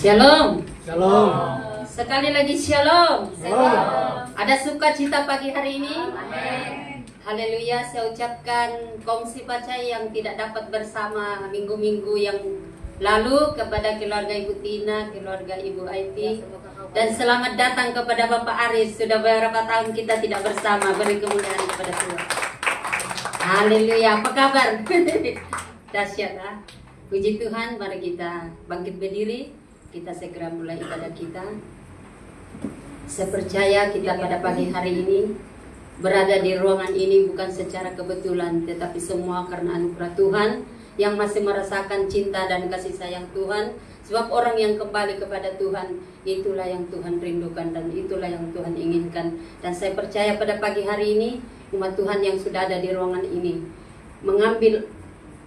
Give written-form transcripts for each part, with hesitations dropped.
Shalom. Shalom. Sekali lagi shalom. Shalom. Ada sukacita pagi hari ini? Amin. Haleluya, saya ucapkan kongsi pacai yang tidak dapat bersama minggu-minggu yang lalu kepada keluarga Ibu Tina, keluarga Ibu Aiti. Dan selamat datang kepada Bapak Aris. Sudah beberapa tahun kita tidak bersama. Beri kemuliaan kepada Tuhan. Haleluya, apa kabar? Dahsyat, ah. Puji Tuhan, mari kita bangkit berdiri. Kita segera mulai ibadah kita. Saya percaya kita pada pagi hari ini berada di ruangan ini bukan secara kebetulan, tetapi semua karena anugerah Tuhan yang masih merasakan cinta dan kasih sayang Tuhan. Sebab orang yang kembali kepada Tuhan, itulah yang Tuhan rindukan dan itulah yang Tuhan inginkan. Dan saya percaya pada pagi hari ini, umat Tuhan yang sudah ada di ruangan ini mengambil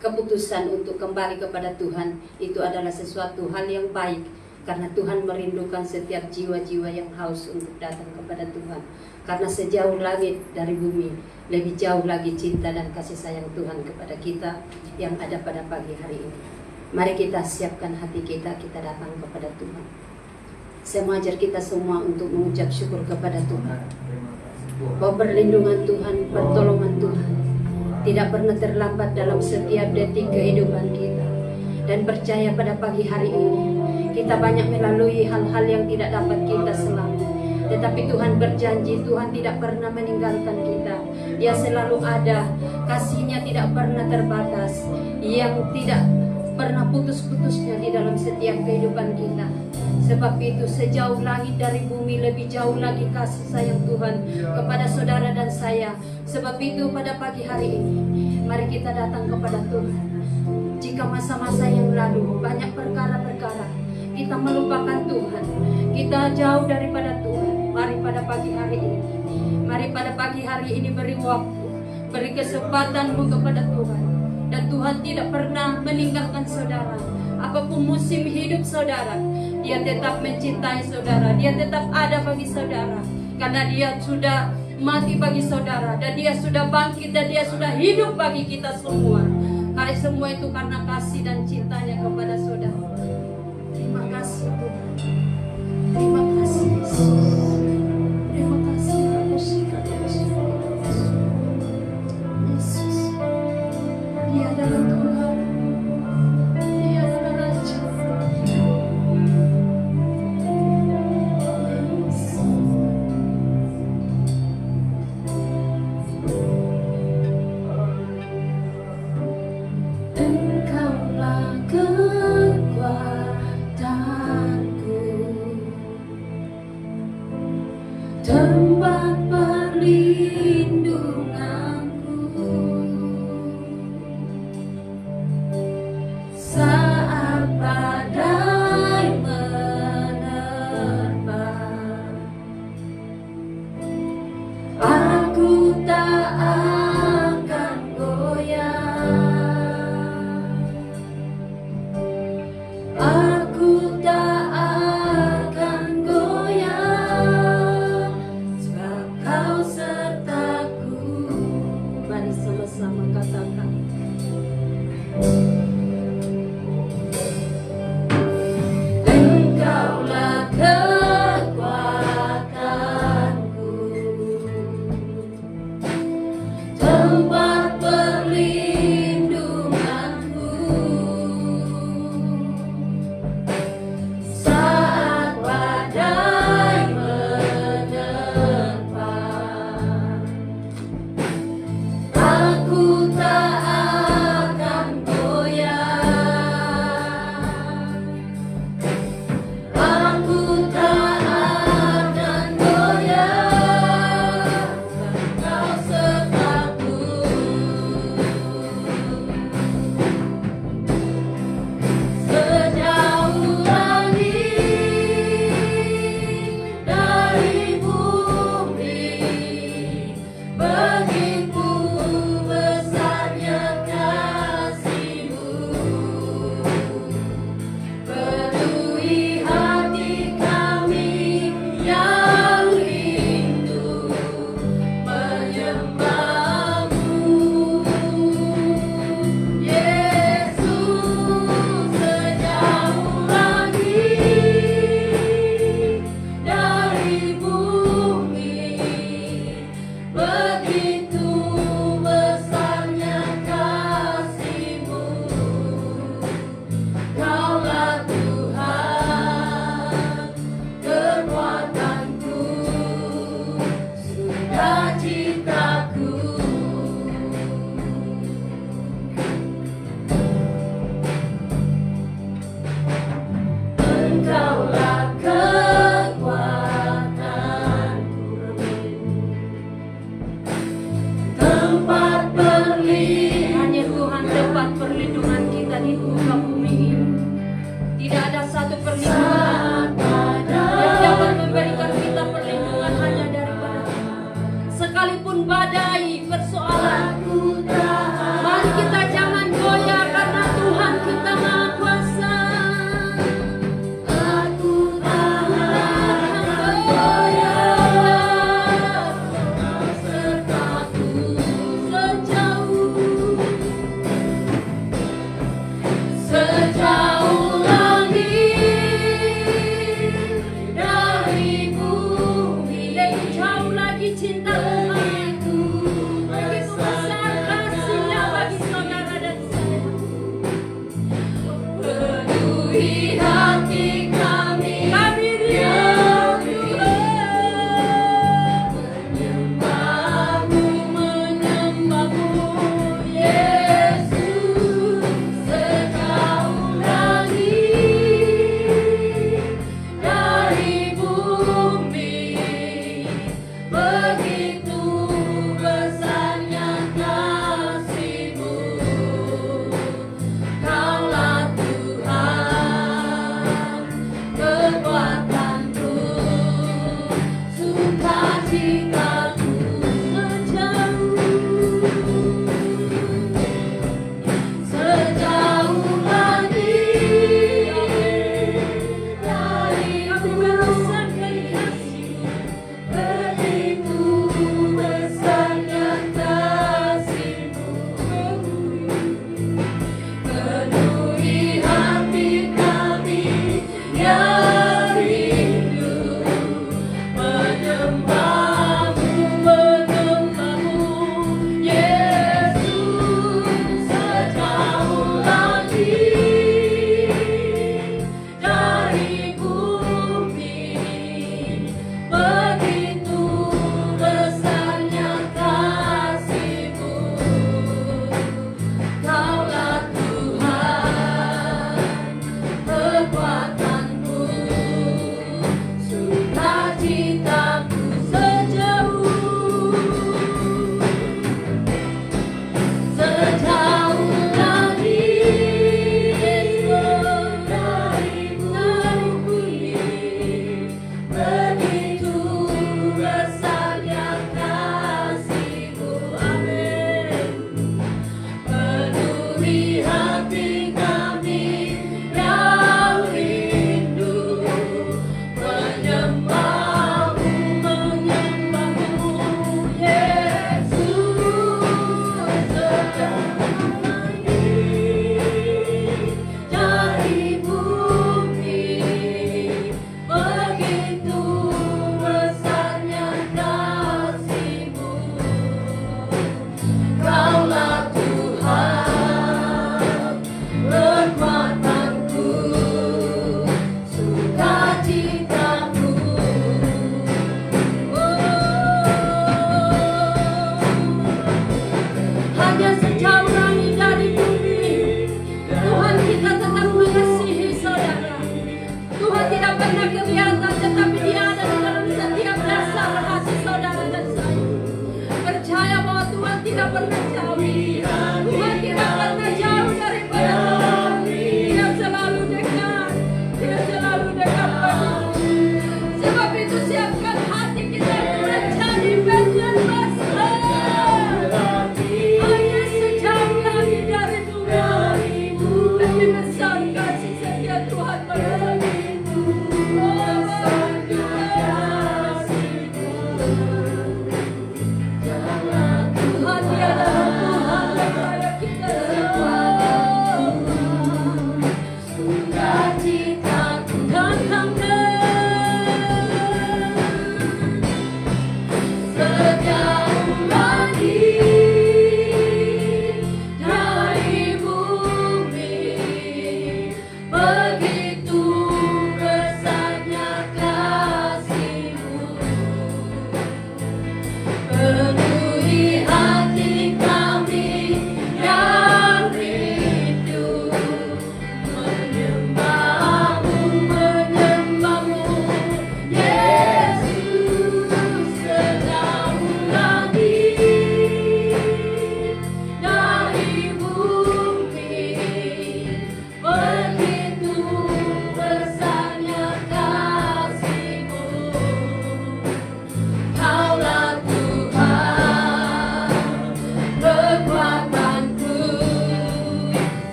keputusan untuk kembali kepada Tuhan. Itu adalah sesuatu hal yang baik, karena Tuhan merindukan setiap jiwa-jiwa yang haus untuk datang kepada Tuhan. Karena sejauh langit dari bumi, lebih jauh lagi cinta dan kasih sayang Tuhan kepada kita yang ada pada pagi hari ini. Mari kita siapkan hati kita, kita datang kepada Tuhan. Saya mengajar kita semua untuk mengucap syukur kepada Tuhan, bahwa perlindungan Tuhan, pertolongan Tuhan tidak pernah terlambat dalam setiap detik kehidupan kita. Dan percaya pada pagi hari ini kita banyak melalui hal-hal yang tidak dapat kita selamat, tetapi Tuhan berjanji Tuhan tidak pernah meninggalkan kita. Dia selalu ada, kasih-Nya tidak pernah terbatas, yang tidak pernah putus-putusnya di dalam setiap kehidupan kita. Sebab itu sejauh langit dari bumi, lebih jauh lagi kasih sayang Tuhan kepada saudara dan saya. Sebab itu pada pagi hari ini mari kita datang kepada Tuhan. Jika masa-masa yang lalu banyak perkara-perkara kita melupakan Tuhan, kita jauh daripada Tuhan, mari pada pagi hari ini, mari pada pagi hari ini beri waktu, beri kesempatanmu kepada Tuhan. Dan Tuhan tidak pernah meninggalkan saudara. Apapun musim hidup saudara, Dia tetap mencintai saudara, Dia tetap ada bagi saudara. Karena Dia sudah mati bagi saudara, dan Dia sudah bangkit, dan Dia sudah hidup bagi kita semua. Karena semua itu karena kasih dan cintanya kepada saudara. Terima kasih Tuhan. Terima kasih Yesus. Terima kasih Yesus. Dia adalah Tuhan. Dia adalah Raja. Engkaulah kekuatanku, tempat perlindunganku.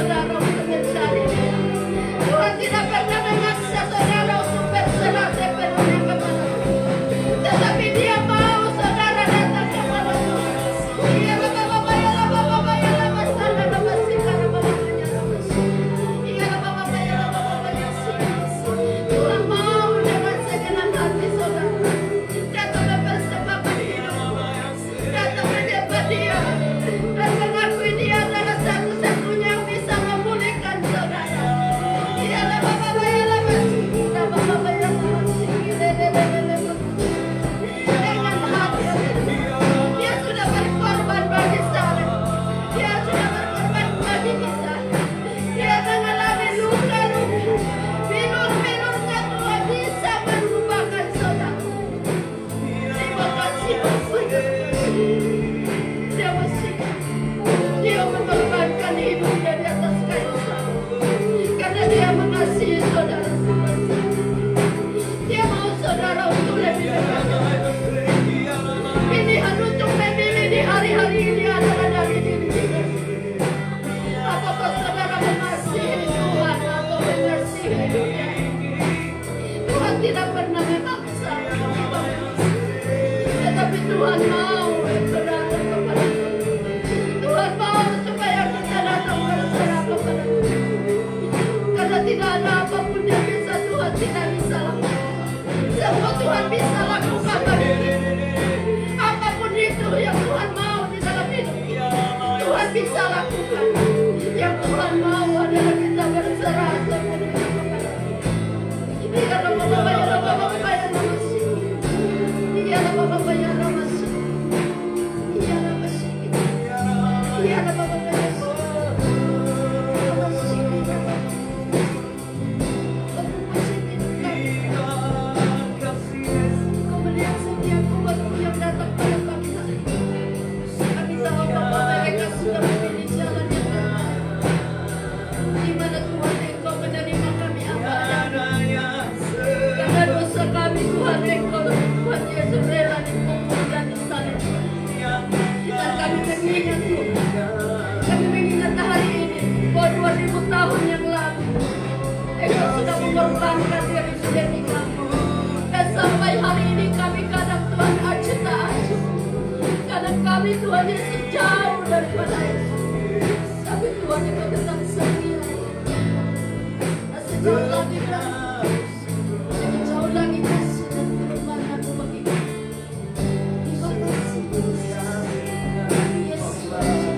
saudara untuk mencari dia. Tuhan tidak pernah memaksa saudara untuk berserah sepenuhnya kepada Tuhan. Tetapi dia mau saudara datang kepada Tuhan. Iya Bapa ya Bapa ya masalah masih karena Bapa ya iya Bapa ya Bapa ya Tuhan mau dengan segenap hati saudara datang mempersembahkan hidupmu, datang menyembah dia dan mengakui dia adalah satu-satunya yang bisa memulihkan saudara. Iya Bapa ya Bapa ya dengan hati dia sudah berkorban bagi saya, dia sudah berkorban bagi kita, dia mengalami luka-luka, minum-minumnya Tuhan bisa merubahkan saudara. Terima kasih Bapak, dia masih dia mengorbankan hidupnya di atas kayu salib karena dia mengasihi saudara. Dia mau saudara untuk lebih dekat. Pilihan untuk memilih di hari-hari ini adalah dari diri kita. Apakah saudara mengasihi Tuhan atau mengasihi hidupnya? Tuhan tidak pernah memaksa, tetapi Tuhan mau untuk datang kepada Tuhan. Tuhan mau supaya kita datang berserah kepada Tuhan. Karena tidak ada apapun yang bisa Tuhan tidak bisa lakukan. Semua Tuhan bisa lakukan bagi kita. Apapun itu yang Tuhan mau di dalam hidup kita, Tuhan bisa lakukan. Yang Tuhan mau adalah kita berserah sepenuhnya kepada Tuhan. Iya Bapa ya Bapa ya masih. Iya Bapa ya masih. Iya masih. Iya Bapa ya masih. Kau melihat setiap umatmu yang datang pada pagi hari. Kami tahu bahwa mereka sudah memilih jalan yang benar. Di mana Tuhan Engkau menerima kami apa adanya. Karena dosa kami Tuhan Engkau Tuhan Yesus rela dipukul dan disalibkan. Dan kami mengingat Tuhan. Kami mengingat hari ini bahwa 2000 tahun yang lalu Engkau sudah mengorbankan diri sendiri kami. Dan sampai hari ini kami kadang Tuhan acuh tak acuh. Kadang kami Tuhan Yesus jauh daripada Yesus. Tapi Tuhan Engkau tetap setia. Sejauh lagi kami, sejauh lagi kasih dan perubahan-Mu bagi kami. Terima kasih Yesus. Yesus. Terima kasih.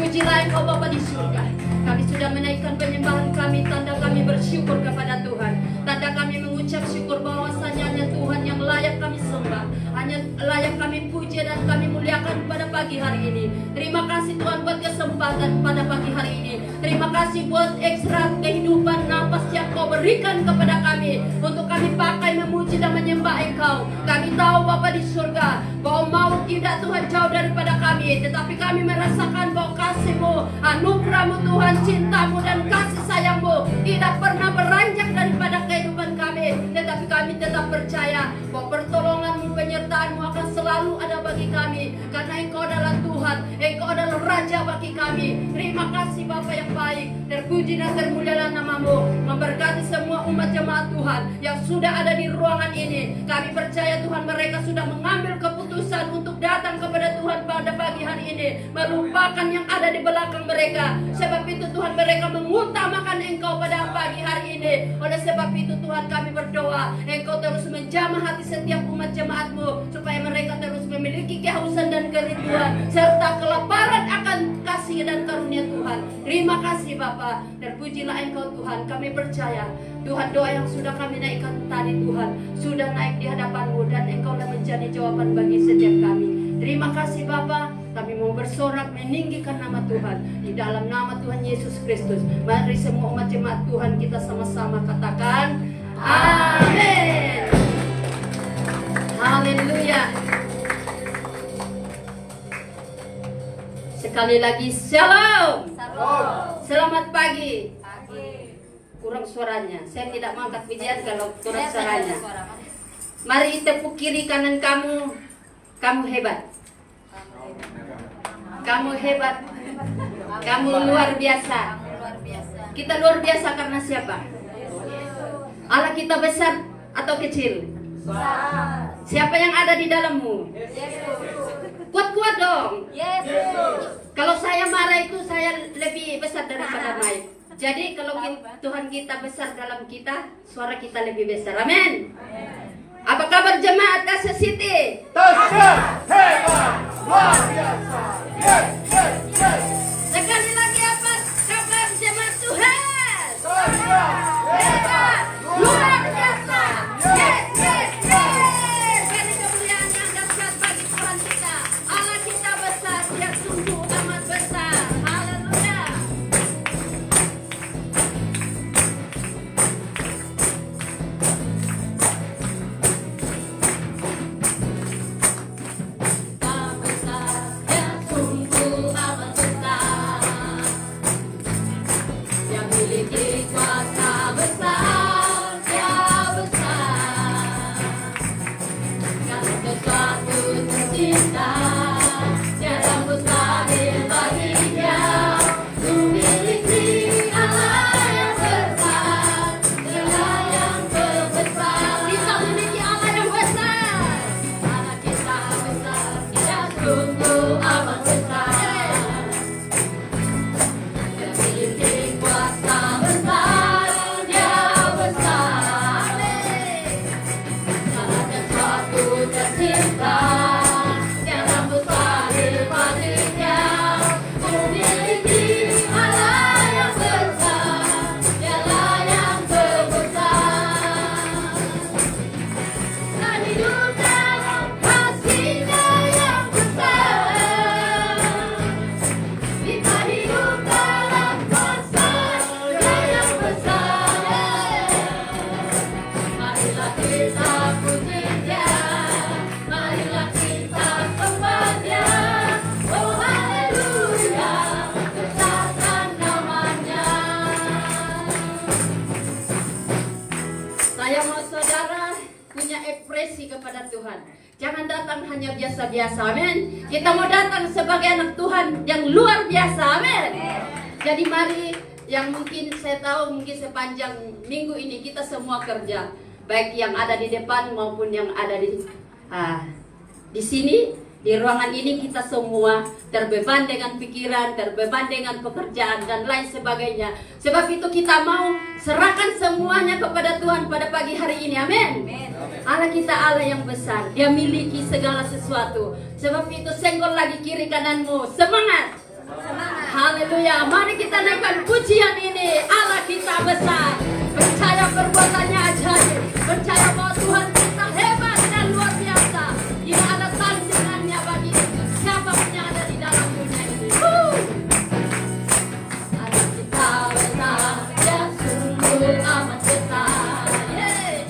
Terpujilah Engkau Bapa di surga. Kami sudah menaikkan penyembahan kami, tanda kami bersyukur kepada Tuhan. Tanda kami mengucap syukur bahwasanya hanya Tuhan yang layak kami sembah, hanya layak kami puji dan kami muliakan pada pagi hari ini. Terima kasih Tuhan buat kesempatan pada pagi hari ini. Terima kasih buat ekstra kehidupan nafas yang Kau berikan kepada kami untuk kami pakai memuji dan menyembah Engkau. Kami tahu Bapa di surga bahwa maut tidak Tuhan jauh daripada kami, tetapi kami merasakan bahwa kasih-Mu, anugerah-Mu Tuhan, cinta-Mu dan kasih sayang-Mu tidak pernah beranjak daripada kehidupan kami, tetapi kami tetap percaya bahwa pertolongan-Mu, penyertaan-Mu akan selalu ada bagi kami, karena Engkau adalah Tuhan, Engkau adalah Raja bagi kami. Terima kasih Bapa yang baik, terpuji dan termulialah nama-Mu. Memberkati semua umat jemaat Tuhan yang sudah ada di ruangan ini. Kami percaya Tuhan mereka sudah mengambil keputusan untuk datang kepada Tuhan pada pagi hari ini, melupakan yang ada di belakang mereka. Sebab itu Tuhan mereka mengutamakan Engkau pada pagi hari ini. Oleh sebab itu Tuhan kami berdoa, Engkau terus menjamah hati setiap umat jemaat-Mu, supaya mereka terus memiliki kehausan dan kerinduan serta kelaparan akan kasih dan karunia Tuhan. Terima kasih Bapa, terpujilah Engkau Tuhan. Kami percaya Tuhan, doa yang sudah kami naikkan tadi Tuhan sudah naik di hadapan-Mu, dan Engkau telah menjadi jawaban bagi setiap kami. Terima kasih Bapa. Kami mau bersorak meninggikan nama Tuhan di dalam nama Tuhan Yesus Kristus. Mari semua umat jemaat Tuhan kita sama-sama katakan amin. Haleluya. Sekali lagi shalom. Selamat pagi. Kurang suaranya. Saya tidak mengangkat pujian kalau kurang suaranya. Mari tepuk kiri kanan kamu. Kamu hebat. Kamu hebat. Kamu luar biasa. Kita luar biasa karena siapa? Allah kita besar atau kecil? Siapa yang ada di dalammu? Kuat-kuat dong. Kalau saya marah itu saya lebih besar daripada Mike. Jadi kalau Tuhan kita besar dalam kita, suara kita lebih besar. Amin. Apa kabar jemaat Kasih City? Dahsyat, hebat, luar biasa. Yes, yes, yes. Sekali lagi apa kabar jemaat Tuhan? Dahsyat, hebat, Luar biasa. Yes, yes, yes. Beri kemuliaan yang dahsyat bagi Tuhan kita. Allah kita besar, Dia sungguh amat besar. Haleluya. Saya mau saudara punya ekspresi kepada Tuhan. Jangan datang hanya biasa-biasa, amin. Kita mau datang sebagai anak Tuhan yang luar biasa, amin. Jadi mari, yang mungkin saya tahu mungkin sepanjang minggu ini kita semua kerja, baik yang ada di depan maupun yang ada di sini. Di ruangan ini kita semua terbeban dengan pikiran, terbeban dengan pekerjaan dan lain sebagainya. Sebab itu kita mau serahkan semuanya kepada Tuhan pada pagi hari ini. Amin. Allah kita Allah yang besar. Dia miliki segala sesuatu. Sebab itu senggol lagi kiri kananmu. Semangat. Haleluya. Mari kita naikkan pujian ini. Allah kita besar. Percaya perbuatannya ajaib. Percaya bahwa Tuhan kita hebat dan luar biasa. Tidak ada tandingannya bagi siapapun yang ada di dalam dunia ini. Allah kita besar. Dia sungguh amat besar. Yeay.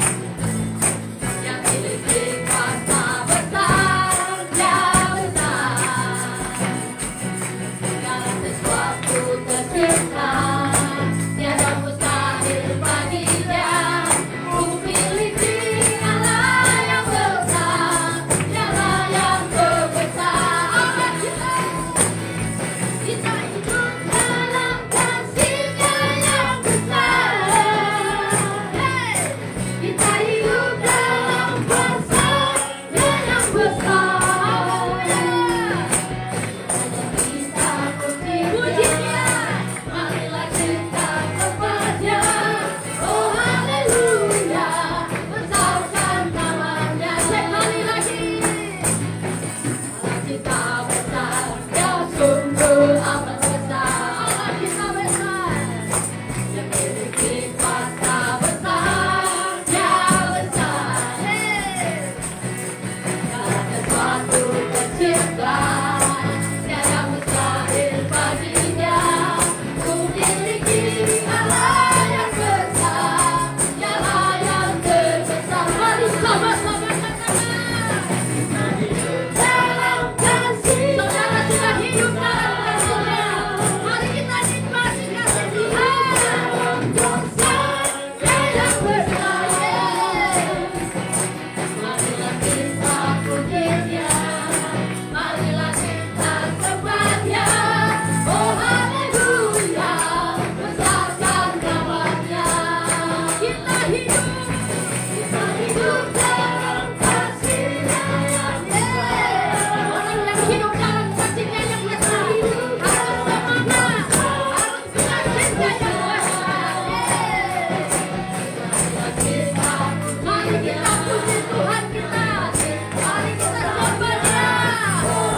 Yang memiliki kuasa besar. Dia besar. Segala sesuatu tercipta, tiada mustahil baginya. Memiliki Allah yang besar, Dialah yang terbesar. Allah kita hidup dalam kasih-Nya yang besar. Hey, kita hidup dalam kuasa-Nya yang besar. Kita puji-Nya, marilah kita sembah-Nya. Oh haleluya, besarkan nama-Nya. Sekali lagi. Allah kita besar, Dia sungguh amat besar. Allah kita besar, Dia memiliki kuasa besar. Dia besar. Segala sesuatu tercipta, tiada mustahil baginya. Memiliki Allah yang besar, Dialah yang terbesar. Mari sama-sama katakan. Dalam kasih, saudara sudah hidup dalam kasih-Nya. Mari kita nikmati kasih Tuhan. Kuasa-Nya yang besar. Marilah kita puji-Nya, marilah kita sembah-Nya. Oh haleluya, besarkan nama-Nya. Kita hidup dalam kasih-Nya yang besar. Orang yang hidup dalam kasih-Nya yang besar harus semangat, harus punya cinta yang besar. Mari kita puji Tuhan kita. Mari kita sembah-Nya.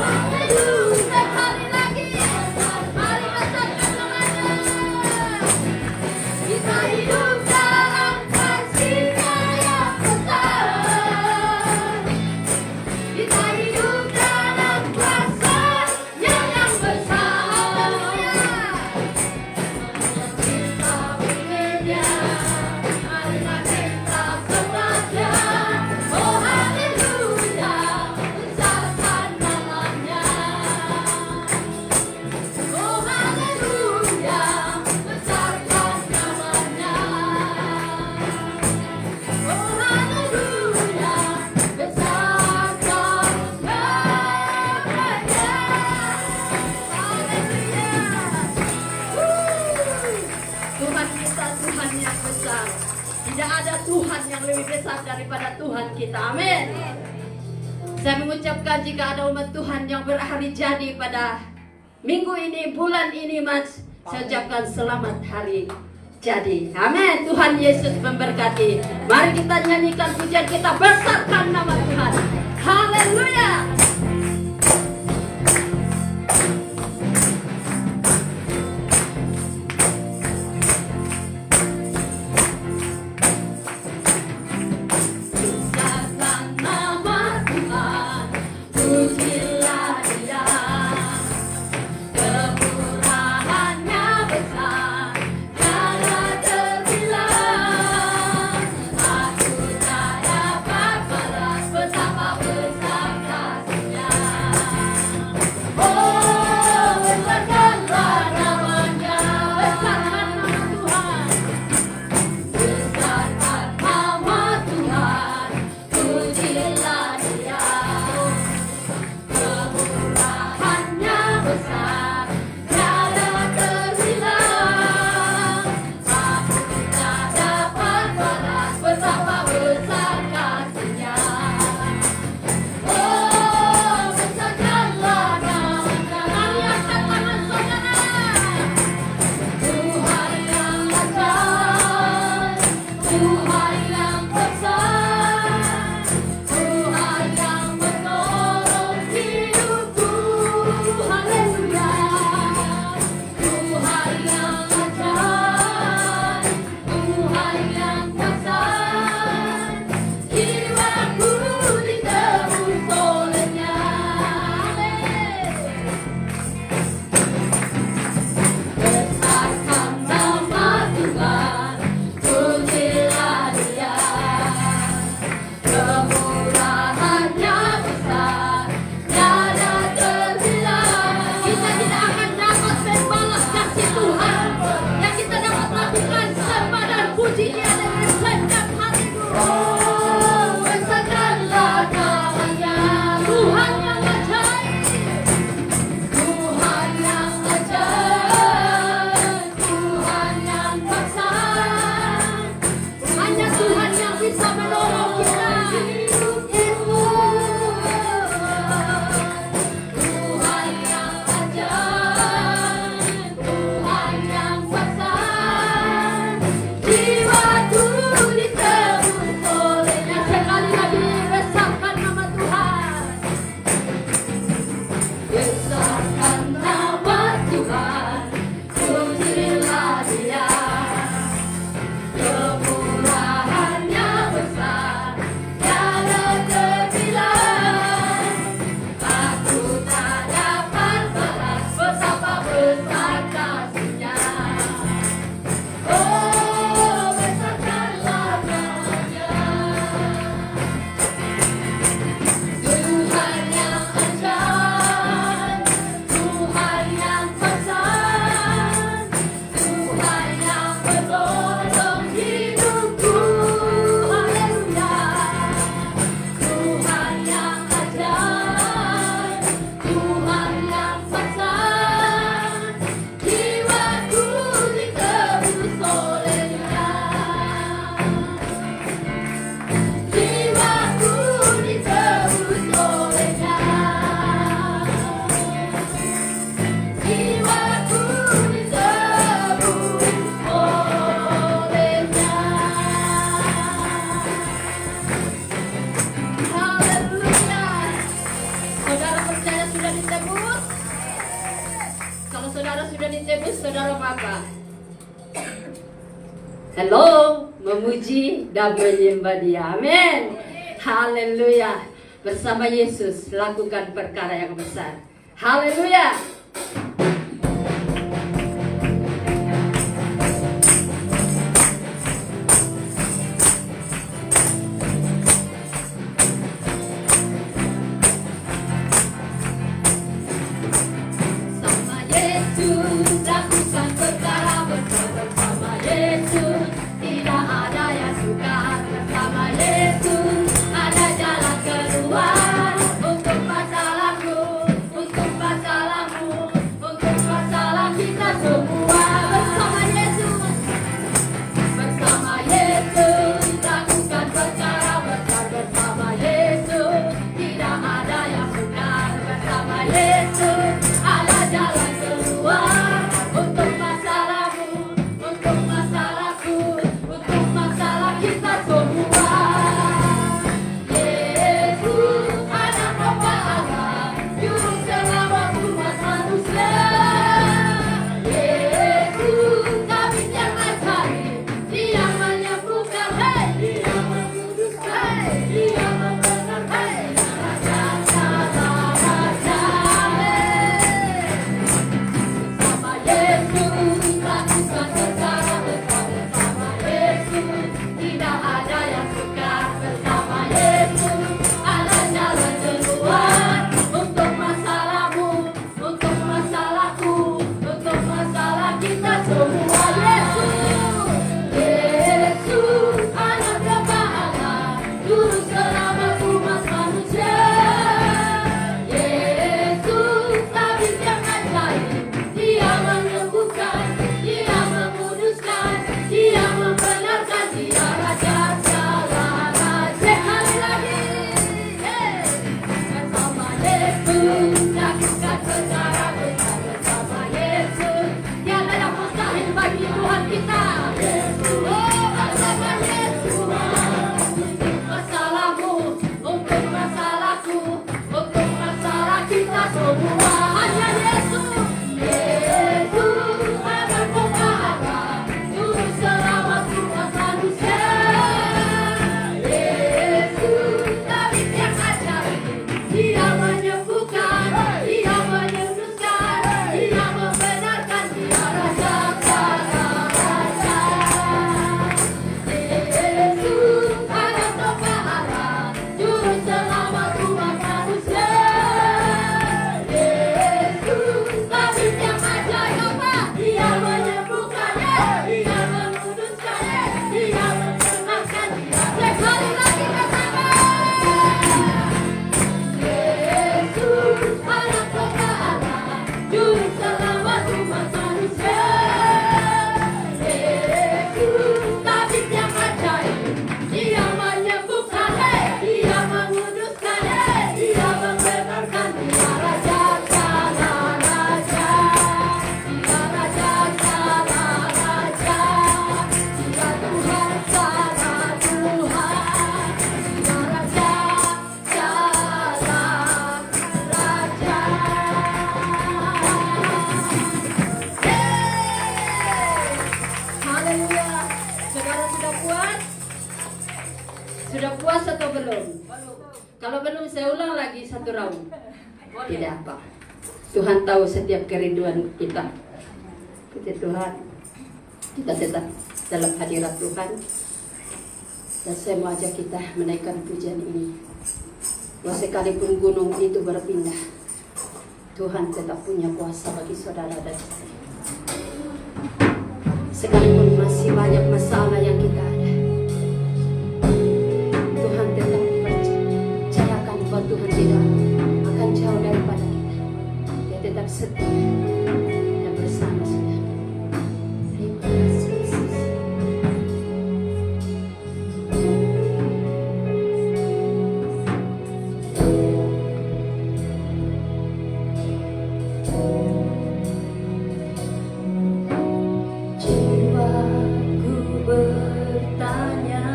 Haleluya. Sekali lagi. Mari besarkan nama-Nya. Kita hidup dalam kasih-Nya yang besar. Kita hidup dalam kuasa-Nya yang besar. Haleluya. Kita puji-Nya, marilah kita sembah-Nya. Oh haleluya, besarkan nama-Nya. Oh haleluya, besarkan nama-Nya. Oh haleluya, besarkan nama-Nya. Tuhan kita Tuhan yang besar. Tidak ada Tuhan yang lebih besar daripada Tuhan kita. Amin. Saya mengucapkan jika ada umat Tuhan yang berhari jadi pada minggu ini, bulan ini, Mas, saya ucapkan selamat hari jadi. Amin. Tuhan Yesus memberkati. Mari kita nyanyikan pujian kita, besarkan nama Tuhan. Haleluya. Besarkan nama Tuhan, pujilah Dia. Kemurahan-Nya besar, tiada terbilang. Aku tak dapat balas betapa besar kasih saudara sudah ditebus, saudara apa? Hello, memuji dan menyembah Dia. Amin. Haleluya. Bersama Yesus lakukan perkara yang besar. Haleluya. Sama Yesus lakukan perkara besar. Bersama Yesus tidak ada yang sukar. Bersama Yesus ada jalan keluar untuk masalahku, untuk masalahmu, untuk masalah kita semua. Bersama Yesus, bersama Yesus lakukan perkara besar. Bersama Yesus tidak ada yang sukar. Bersama Yesus ada jalan keluar untuk masalahmu, untuk masalahku, untuk masalah kita semua. Yesus anak Bapa Allah, juru selamat umat manusia. Yesus kami yang ajaib, Dia menyembuhkan, hey, Dia menguduskan, hey, Dia membenarkan, Raja segala raja, hey. Bersama Yesus lakukan perkara besar. Bersama Yesus tidak ada yang sukar. Bersama Yesus ada jalan keluar untuk masalahmu, untuk masalahku, untuk masalah kita semua. Yesus anak Bapa Allah, juru selamat umat manusia. Yesus tabib yang ajaib, Dia menyembuhkan, Dia menguduskan, Dia membenarkan, Dia Raja segala raja. Sekali lagi, hey. Bersama Yesus lakukan perkara besar. Bersama Yesus tiada yang mustahil bagi Tuhan kita. Oh, bersama Yesus untuk masalahmu, untuk masalahku, untuk masalah kita semua. Hanya Yesus, Yesus anak Bapa Allah, juru selamat umat manusia. Yesus tabib yang ajaib, Dia menyembuhkan, Dia menyembuhkan, Dia membenarkan, Dia Raja segala raja. Yesus anak Bapa Allah, juru selamat umat manusia. Yesus tabib yang ajaib, Dia menyembuhkan, Dia menguduskan, Dia membenarkan, Dia. Sekali lagi bersama. Yesus anak Bapa Allah, juru selamat umat manusia. Yesus tabib yang ajaib, Dia menyembuhkan, Dia menguduskan, Dia membenarkan, Dia Raja segala raja, Dia Raja segala raja, Dia Tuhan segala Tuhan, Dia Raja segala raja. Haleluya. Saudara sudah puas? Sudah puas atau belum? Kalau belum, saya ulang lagi satu round. Tidak apa. Tuhan tahu setiap kerinduan kita. Puji Tuhan, kita tetap dalam hadirat Tuhan. Dan saya mau ajak kita menaikkan pujian ini. Bahwa sekalipun gunung itu berpindah, Tuhan tetap punya kuasa bagi saudara dan saya. Sekalipun masih banyak masalah yang kita ada, Tuhan tetap percayakan bahwa Tuhan tidak akan jauh daripada kita. Dia tetap setia dan bersama saudara. Terima kasih Yesus. Jiwaku bertanya,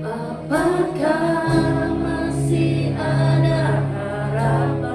apakah masih ada harapan?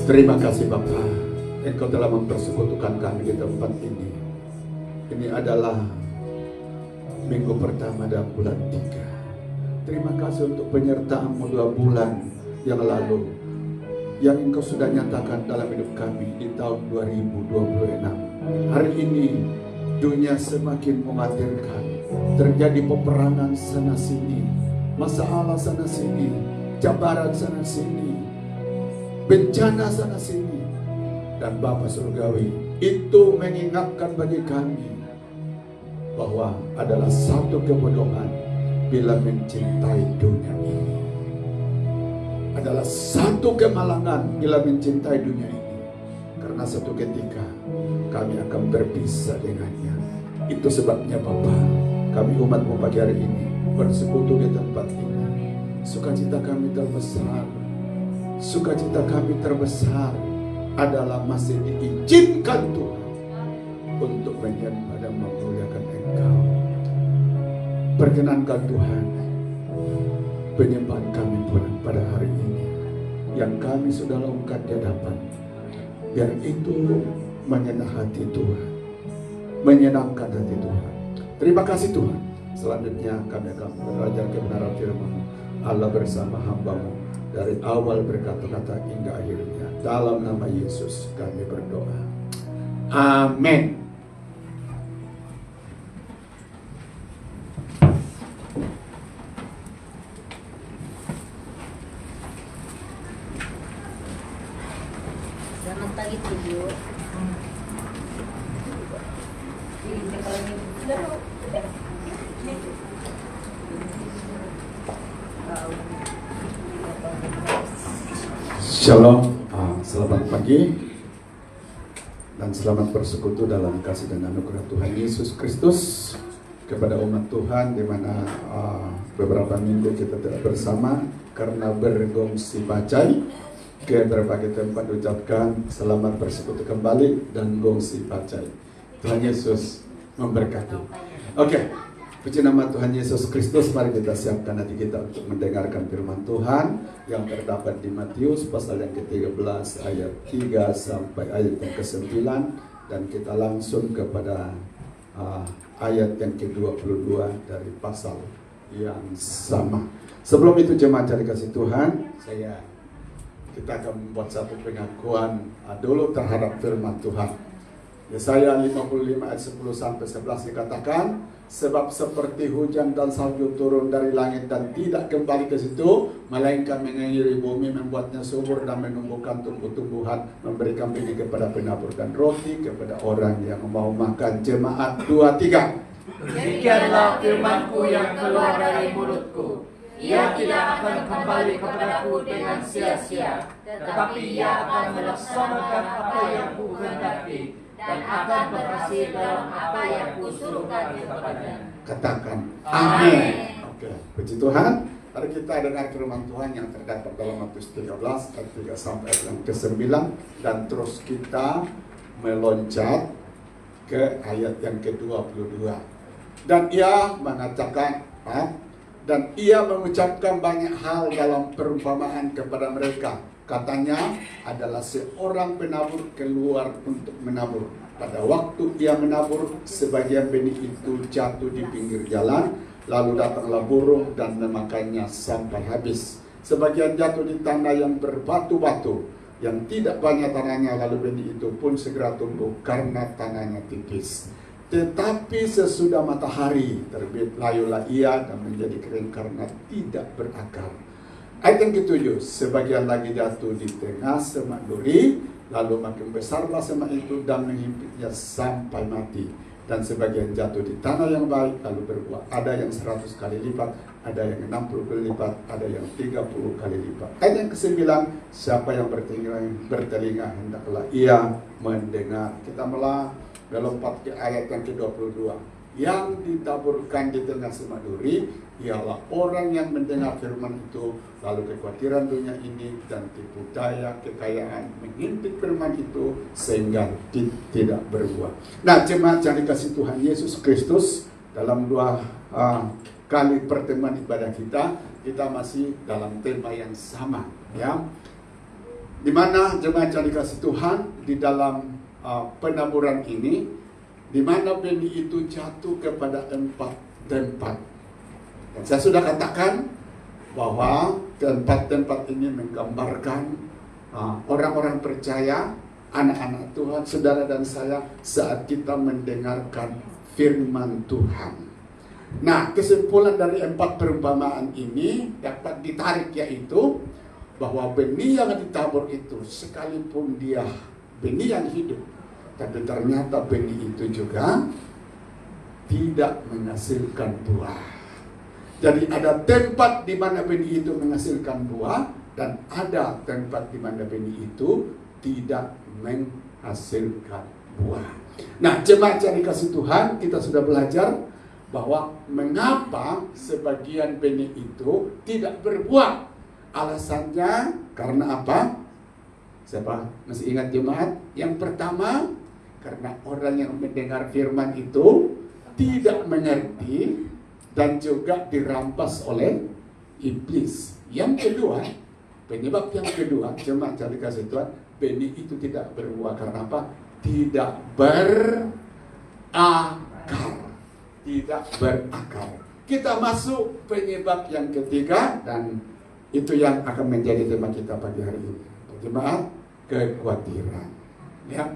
Terima kasih Bapa, Engkau telah mempersekutukan kami di tempat ini. Ini adalah minggu pertama dalam bulan 3. Terima kasih untuk penyertaan-Mu 2 bulan yang lalu, yang Engkau sudah nyatakan dalam hidup kami di tahun 2026. Hari ini dunia semakin mengkhawatirkan, terjadi peperangan sana sini, masalah sana sini, cabaran sana sini, bencana sana sini. Dan Bapa Surgawi itu mengingatkan bagi kami bahwa adalah satu kebodohan bila mencintai dunia ini, adalah satu kemalangan bila mencintai dunia ini, karena satu ketika kami akan berpisah dengannya. Itu sebabnya Bapa, kami umat-Mu pagi hari ini bersekutu di tempat ini. Sukacita kami terbesar, sukacita kami terbesar adalah masih diizinkan Tuhan untuk menyembah dan memuliakan Engkau. Perkenankan Tuhan penyembahan kami pun pada hari ini yang kami sudah lakukan di hadapan, biar itu menyenangkan hati Tuhan, menyenangkan hati Tuhan. Terima kasih Tuhan. Selanjutnya kami akan belajar kebenaran firman Allah bersama hamba-Mu dari awal berkata-kata hingga akhirnya. Dalam nama Yesus kami berdoa. Amin. Selamat pagi Tuju. Shalom, selamat pagi dan selamat bersekutu dalam kasih dan anugerah Tuhan Yesus Kristus kepada umat Tuhan, di mana beberapa minggu kita tidak bersama karena bergongsi bacai ke berbagai tempat. Ucapkan selamat bersekutu kembali dan gongsi bacai. Tuhan Yesus memberkati. Oke. Puji nama Tuhan Yesus Kristus. Mari kita siapkan hati kita untuk mendengarkan firman Tuhan yang terdapat di Matius pasal yang ke-13 ayat 3 sampai ayat yang ke-9, dan kita langsung kepada ayat yang ke-22 dari pasal yang sama. Sebelum itu jemaat yang dikasih Tuhan, kita akan membuat satu pengakuan dulu terhadap firman Tuhan. Yesaya 55 ayat 10 sampai 11 dikatakan, sebab seperti hujan dan salju turun dari langit dan tidak kembali ke situ, melainkan mengairi bumi, membuatnya subur dan menumbuhkan tumbuh-tumbuhan, memberikan benih kepada penabur dan roti kepada orang yang mau makan. Jemaat 2-3. Demikianlah firman-Ku yang keluar dari mulutku. Ia tidak akan kembali kepadaku dengan sia-sia, tetapi ia akan melaksanakan apa yang Ku kehendaki dan akan berhasil dalam apa yang Kusuruhkan kepadanya. Katakan amin. Oke, puji Tuhan. Mari kita dengar firman Tuhan yang terdapat dalam Matius 13 ayat 3 sampai ayat yang ke-9, dan terus kita meloncat ke ayat yang ke-22. Dan ia mengatakan, dan ia mengucapkan banyak hal dalam perumpamaan kepada mereka. Katanya adalah seorang penabur keluar untuk menabur. Pada waktu ia menabur, sebagian benih itu jatuh di pinggir jalan, lalu datanglah burung dan memakannya sampai habis. Sebagian jatuh di tanah yang berbatu-batu, yang tidak banyak tanahnya, lalu benih itu pun segera tumbuh karena tanahnya tipis. Tetapi sesudah matahari terbit, layulah ia dan menjadi kering karena tidak berakar. Ayat yang ke-7, sebagian lagi jatuh di tengah semak duri, lalu makin besarlah semak itu dan menghimpitnya sampai mati. Dan sebagian jatuh di tanah yang baik, lalu berbuah. Ada yang 100 kali lipat, ada yang 60 kali lipat, ada yang 30 kali lipat. Ayat yang ke-9, siapa yang bertelinga hendaklah ia mendengar. Kita melompat ke ayat yang ke-22. Yang ditaburkan di tengah semak duri ialah orang yang mendengar firman itu, lalu kekhawatiran dunia ini dan tipu daya kekayaan menghimpit firman itu sehingga tidak berbuah. Nah, jemaat yang dikasih Tuhan Yesus Kristus, dalam 2 kali pertemuan ibadah kita masih dalam tema yang sama, ya. Di mana jemaat yang dikasih Tuhan di dalam penaburan ini, di mana benih itu jatuh kepada 4 tempat. Dan saya sudah katakan bahwa tempat-tempat ini menggambarkan orang-orang percaya, anak-anak Tuhan, saudara dan saya saat kita mendengarkan firman Tuhan. Nah, kesimpulan dari 4 perumpamaan ini dapat ditarik, yaitu bahwa benih yang ditabur itu sekalipun dia benih yang hidup, tapi ternyata benih itu juga tidak menghasilkan buah. Jadi ada tempat di mana benih itu menghasilkan buah, dan ada tempat di mana benih itu tidak menghasilkan buah. Nah, jemaat yang dikasih Tuhan, kita sudah belajar bahwa mengapa sebagian benih itu tidak berbuah. Alasannya karena apa? Siapa masih ingat jemaat? Yang pertama, karena orang yang mendengar firman itu tidak mengerti dan juga dirampas oleh iblis. Yang kedua, penyebab yang kedua, jemaat yang dikasih Tuhan, benih itu tidak berbuah karena apa? Tidak berakar. Tidak berakar. Kita masuk penyebab yang ketiga, dan itu yang akan menjadi tema kita pagi hari ini. Jemaat, kekhawatiran. Ya.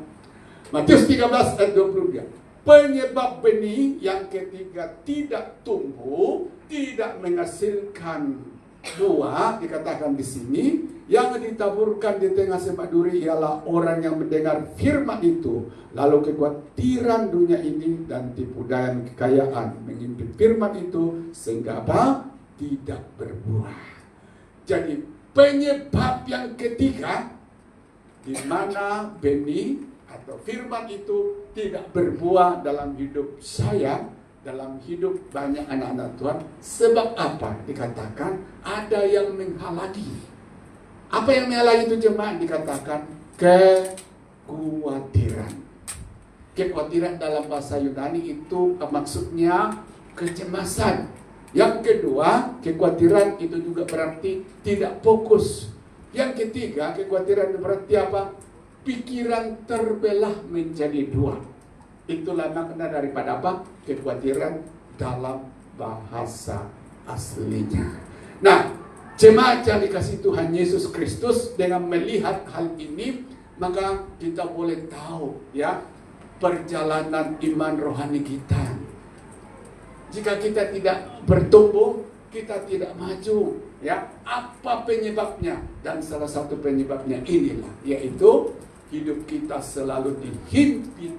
Matius 13 ayat 23. Penyebab benih yang ketiga tidak tumbuh, tidak menghasilkan buah, dikatakan di sini, yang ditaburkan di tengah semak duri ialah orang yang mendengar firman itu, lalu kekhawatiran dunia ini dan tipu daya kekayaan mengimpit firman itu, sehingga apa? Tidak berbuah. Jadi penyebab yang ketiga di mana benih atau firman itu tidak berbuah dalam hidup saya, dalam hidup banyak anak-anak Tuhan. Sebab apa? Dikatakan ada yang menghalangi. Apa yang menghalangi itu jemaat? Dikatakan kekhawatiran. Kekhawatiran dalam bahasa Yunani itu maksudnya kecemasan. Yang kedua, kekhawatiran itu juga berarti tidak fokus. Yang ketiga, kekhawatiran berarti apa? Pikiran terbelah menjadi dua. Itulah makna daripada apa? Kekhawatiran dalam bahasa aslinya. Nah, jemaat yang dikasih Tuhan Yesus Kristus, dengan melihat hal ini, maka kita boleh tahu ya perjalanan iman rohani kita. Jika kita tidak bertumbuh, kita tidak maju. Ya, apa penyebabnya? Dan salah satu penyebabnya inilah, yaitu hidup kita selalu dihimpit,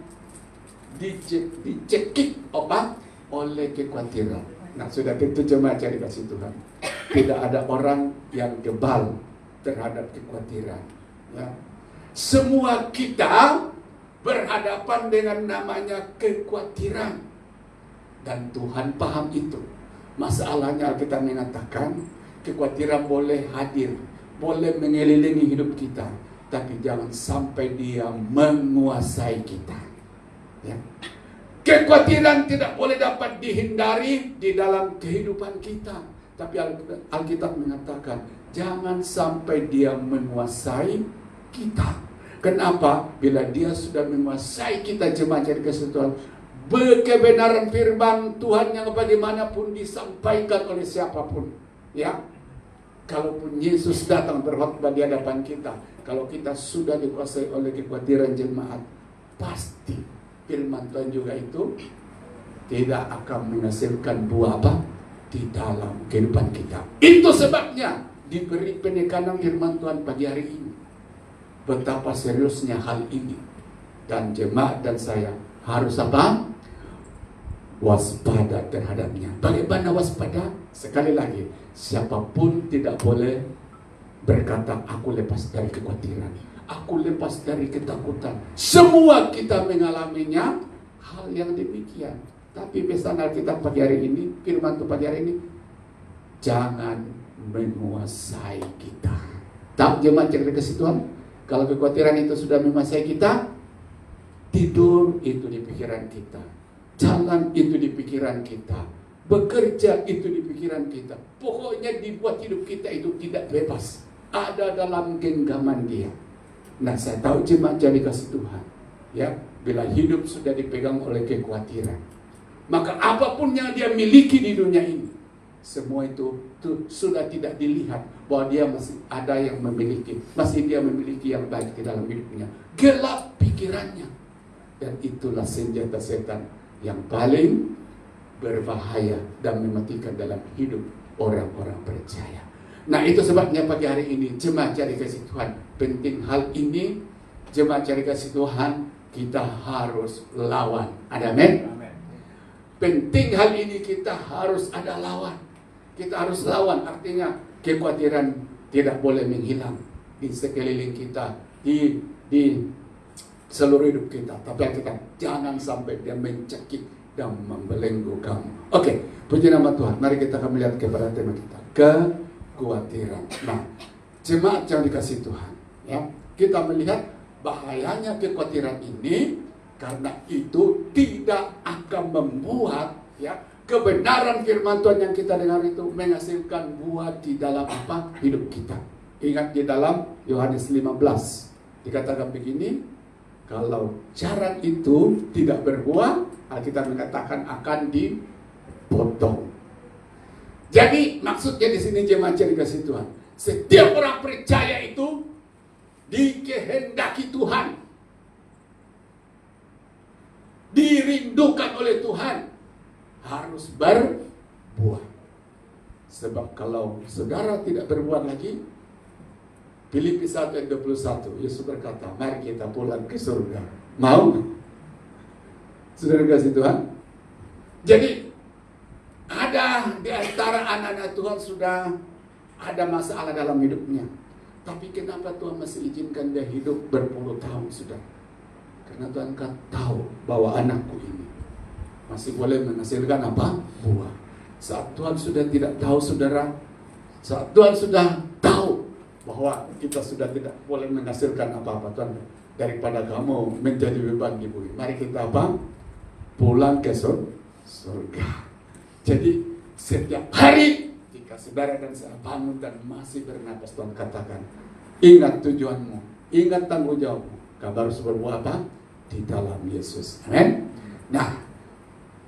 dicekik apa? Oleh kekhawatiran. Nah, sudah tentu jemaat yang dikasih Tuhan, tidak ada orang yang gebal terhadap kekhawatiran. Ya. Semua kita berhadapan dengan namanya kekhawatiran. Dan Tuhan paham itu. Masalahnya kita mengatakan kekhawatiran boleh hadir, boleh mengelilingi hidup kita, tapi jangan sampai dia menguasai kita. Ya. Kekhawatiran tidak boleh dapat dihindari di dalam kehidupan kita, tapi Alkitab mengatakan jangan sampai dia menguasai kita. Kenapa? Bila dia sudah menguasai kita, jemaat yang dikasih Tuhan, kebenaran firman Tuhan yang bagaimanapun disampaikan oleh siapapun, ya, kalaupun Yesus datang berkhotbah di hadapan kita, kalau kita sudah dikuasai oleh kekhawatiran jemaat, pasti firman Tuhan juga itu tidak akan menghasilkan buah apa di dalam kehidupan kita. Itu sebabnya diberi penekanan firman Tuhan pagi hari ini. Betapa seriusnya hal ini, dan jemaat dan saya harus apa? Waspada terhadapnya. Bagaimana waspada? Sekali lagi, siapapun tidak boleh berkata aku lepas dari kekhawatiran, aku lepas dari ketakutan. Semua kita mengalaminya hal yang demikian. Tapi pesan Alkitab pagi hari ini, firman Tuhan pagi hari ini, jangan menguasai kita. Tak jemaat yang dikasih Tuhan, kalau kekhawatiran itu sudah menguasai kita, tidur itu di pikiran kita, jalan itu di pikiran kita, bekerja itu di pikiran kita. Pokoknya dibuat hidup kita itu tidak bebas. ada dalam genggaman dia. Nah, saya tahu jemaat jadi kasih Tuhan, ya, bila hidup sudah dipegang oleh kekhawatiran, maka apapun yang dia miliki di dunia ini, semua itu sudah tidak dilihat bahwa dia masih ada yang memiliki, masih dia memiliki yang baik di dalam hidupnya. Gelap pikirannya, dan itulah senjata setan yang paling berbahaya dan mematikan dalam hidup orang-orang percaya. Nah, itu sebabnya pagi hari ini jemaat cari kasih Tuhan, penting hal ini. Jemaat cari kasih Tuhan, kita harus lawan. Ada amin? Penting hal ini, kita harus ada lawan. Kita harus lawan, artinya kekhawatiran tidak boleh menghilang di sekeliling kita, di seluruh hidup kita. Tapi kita jangan sampai dia mencekik dan membelenggu kamu. Oke, puji nama Tuhan. Mari kita akan melihat kepada tema kita, kekhawatiran. Nah, jemaat yang dikasih Tuhan, ya, kita melihat bahayanya kekhawatiran ini, karena itu tidak akan membuat, ya, kebenaran firman Tuhan yang kita dengar itu menghasilkan buah di dalam apa? Hidup kita. Ingat di dalam Yohanes 15 dikatakan begini, kalau jaran itu tidak berbuah, Alkitab mengatakan akan dipotong. Jadi maksudnya di sini jemaat yang dikasih Tuhan, setiap orang percaya itu dikehendaki Tuhan, dirindukan oleh Tuhan, harus berbuah. Sebab kalau saudara tidak berbuat lagi, Filipi 1 ayat 21, Yesus berkata, mari kita pulang ke surga. Mau? Saudara kasih Tuhan. Jadi ada di antara anak-anak Tuhan sudah ada masalah dalam hidupnya, tapi kenapa Tuhan masih izinkan dia hidup berpuluh tahun sudah? Karena Tuhan kan tahu bahwa anakku ini masih boleh menghasilkan apa? Buah. Saat Tuhan sudah tidak tahu, saudara, saat Tuhan sudah tahu bahwa kita sudah tidak boleh menghasilkan apa-apa, Tuhan, daripada kamu menjadi beban di bumi, mari kita apa? Pulang ke surga. Jadi setiap hari jika saudara dan saya bangun dan masih bernapas, Tuhan katakan, ingat tujuanmu, ingat tanggung jawabmu, kamu harus berbuat apa? Di dalam Yesus. Amin. Nah,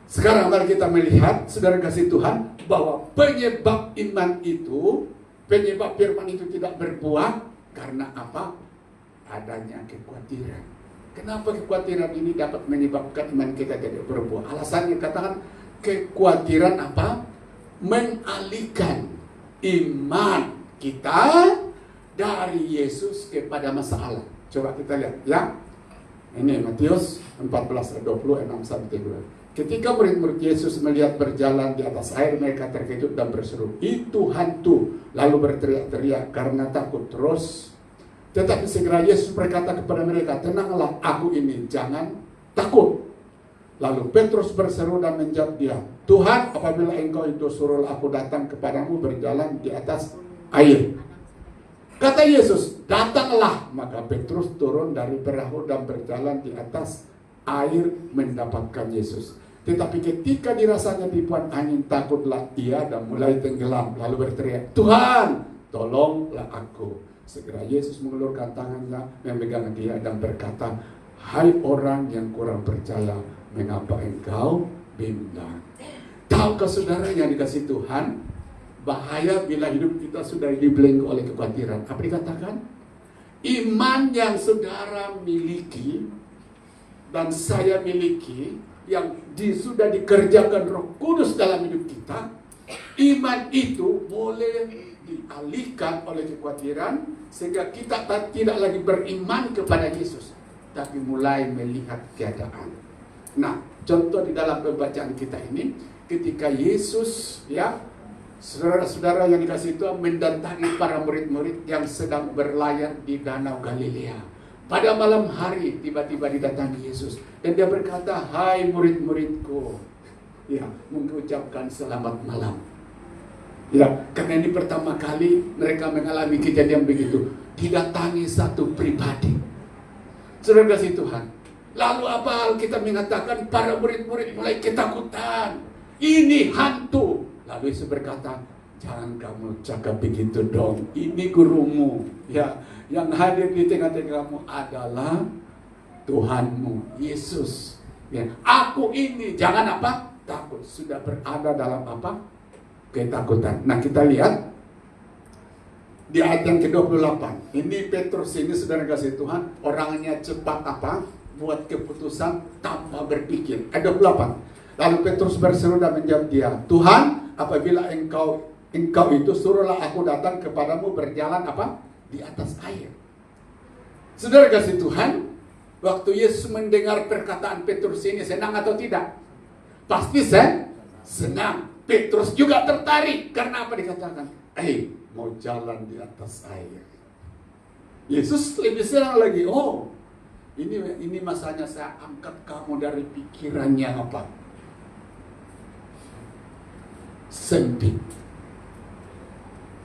sekarang mari kita melihat, saudara kasih Tuhan, bahwa penyebab iman itu, penyebab firman itu tidak berbuah karena apa? Adanya kekhawatiran. Kenapa kekhawatiran ini dapat menyebabkan iman kita tidak berbuah? Alasannya katakan, kekhawatiran apa? Mengalihkan iman kita dari Yesus kepada masalah. Coba kita lihat, ya. Ini Matius 14 ayat 20, 6-3. Ketika murid-murid Yesus melihat berjalan di atas air, mereka terkejut dan berseru, itu hantu, lalu berteriak-teriak karena takut. Terus, tetapi segera Yesus berkata kepada mereka, tenanglah, aku ini, jangan takut. Lalu Petrus berseru dan menjawab dia, Tuhan, apabila engkau itu, suruhlah aku datang kepadamu berjalan di atas air. Kata Yesus, datanglah. Maka Petrus turun dari perahu dan berjalan di atas air mendapatkan Yesus. Tetapi ketika dirasanya tipuan angin, takutlah ia dan mulai tenggelam. Lalu berteriak, Tuhan, tolonglah aku. Segera Yesus mengulurkan tangannya, memegang dia dan berkata, hai orang yang kurang percaya, mengapa engkau bimbang? Tahukah saudara yang dikasih Tuhan, bahaya bila hidup kita sudah dibelenggu oleh kekhawatiran. Apa dikatakan? Iman yang saudara miliki dan saya miliki, yang sudah dikerjakan Roh Kudus dalam hidup kita, iman itu boleh dialihkan oleh kekhawatiran, sehingga kita tidak lagi beriman kepada Yesus, tapi mulai melihat keadaan. Nah, contoh di dalam pembacaan kita ini, ketika Yesus, ya, saudara-saudara yang dikasih Tuhan, mendatangi para murid-murid yang sedang berlayar di Danau Galilea. Pada malam hari tiba-tiba didatangi Yesus dan dia berkata, hai murid-muridku, ya, mengucapkan selamat malam. Ya, karena ini pertama kali mereka mengalami kejadian begitu, didatangi satu pribadi. Saudara kasih Tuhan, lalu apa kita mengatakan? Para murid-murid mulai ketakutan, ini hantu. Lalu Yesus berkata, Jangan kamu cakap begitu dong. Ini gurumu. Ya, yang hadir di tengah-tengahmu adalah Tuhanmu, Yesus. Ya, aku ini jangan apa? Takut. Sudah berada dalam apa? Ketakutan. Nah, kita lihat di ayat yang ke-28. Ini Petrus ini saudara kasih Tuhan, orangnya cepat apa? Buat keputusan tanpa berpikir. Ayat 28. Lalu Petrus berseru dan menjawab dia, Tuhan, apabila engkau itu suruhlah aku datang kepadamu berjalan apa? Di atas air. Saudara kasih Tuhan, waktu Yesus mendengar perkataan Petrus ini senang atau tidak? Pasti senang. Petrus juga tertarik. Karena apa dikatakan? Mau jalan di atas air. Yesus lebih senang lagi. Oh, ini masanya saya angkat kamu dari pikirannya apa? Sempit.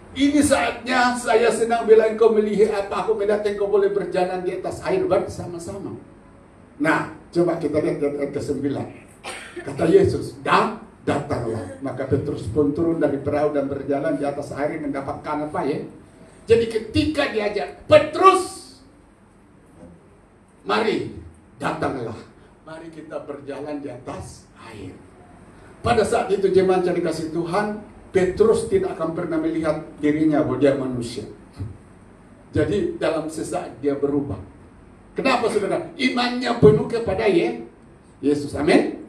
Ini saatnya saya senang bila engkau melihat apa aku mendatang engkau boleh berjalan di atas air bersama-sama. Nah, coba kita lihat ayat ke-9. Kata Yesus, datanglah. Maka Petrus pun turun dari perahu dan berjalan di atas air mendapatkan apa ya? Jadi ketika diajak, Petrus, mari datanglah. Mari kita berjalan di atas air. Pada saat itu jemaat yang dikasih Tuhan, Petrus tidak akan pernah melihat dirinya bahwa dia manusia. Jadi dalam sesaat dia berubah. Kenapa saudara? Imannya penuh kepada Yesus. Amin.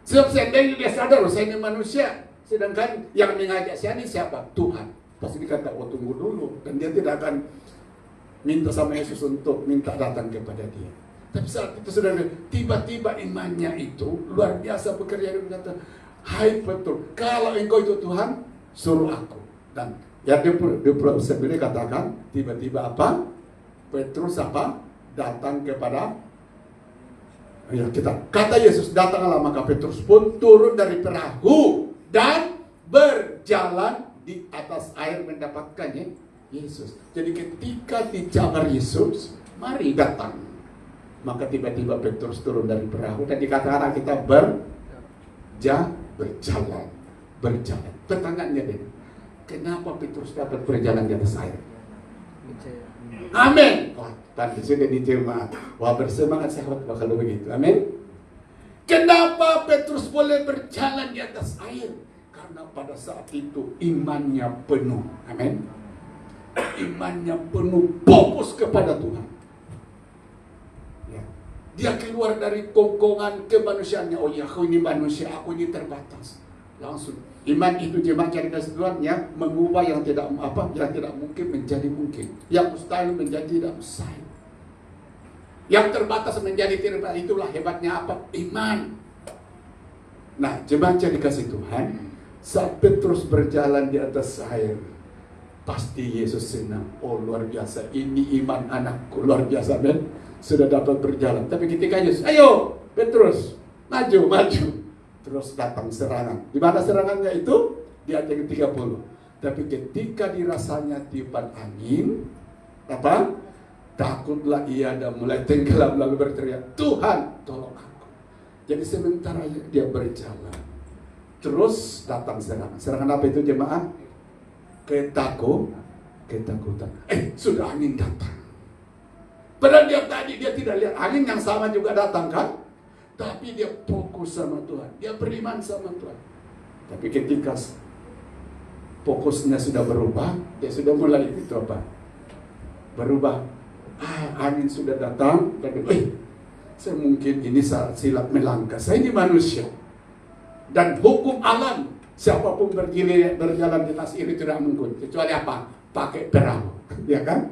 Sebab seandainya dia sadar, saya ini manusia. Sedangkan yang mengajak saya ini siapa? Tuhan. Pasti dikata, oh tunggu dulu. Dan dia tidak akan minta sama Yesus untuk minta datang kepada dia. Tapi saat itu saudara, tiba-tiba imannya itu luar biasa bekerja. Dia berkata, hai Petrus, kalau engkau itu Tuhan, suruh aku. Dan ya dia sendiri katakan, tiba-tiba apa? Petrus apa? Datang kepada ya kita. Kata Yesus, datanglah, maka Petrus pun turun dari perahu dan berjalan di atas air mendapatkannya Yesus. Jadi ketika dijawab Yesus, mari datang. Maka tiba-tiba Petrus turun dari perahu dan dikatakan kita berjalan. Pertanyaannya deh, kenapa Petrus dapat berjalan di atas air? Amin. Wah, tadi sudah dijemaat. Wah, bersemangat sahabat bakal begitu. Amin. Kenapa Petrus boleh berjalan di atas air? Karena pada saat itu imannya penuh. Amin. Imannya penuh, fokus kepada Tuhan. Ya. Dia keluar dari kongkongan kemanusiaannya. Oh ya, aku ini manusia, aku ini terbatas. Langsung iman itu jemaat cari kasih Tuhan yang mengubah yang tidak mungkin menjadi mungkin, yang mustahil menjadi tidak mustahil, yang terbatas menjadi terbatas. Itulah hebatnya apa? Iman. Nah, jemaat cari kasih Tuhan, saat Petrus berjalan di atas air, pasti Yesus senang. Oh luar biasa, ini iman anakku luar biasa, dan sudah dapat berjalan. Tapi ketika Yesus, ayo Petrus, maju. Terus datang serangan. Di mana serangannya itu? Di ayat yang 30. Tapi ketika dirasanya tiupan angin, apa? Takutlah ia dan mulai tenggelam lalu berteriak, Tuhan tolong aku. Jadi sementara dia berjalan, terus datang serangan. Serangan apa itu jemaah? Ketakutan. Sudah angin datang. Padahal dia tidak lihat angin yang sama juga datang kan? Tapi dia fokus sama Tuhan, dia beriman sama Tuhan. Tapi ketika fokusnya sudah berubah, dia sudah mulai itu apa? Berubah. Angin sudah datang, dan saya mungkin ini saat silap melangkah. Saya ini manusia. Dan hukum alam, siapapun berjalan di atas air tidak mungkin. Kecuali apa? Pakai perahu, ya kan?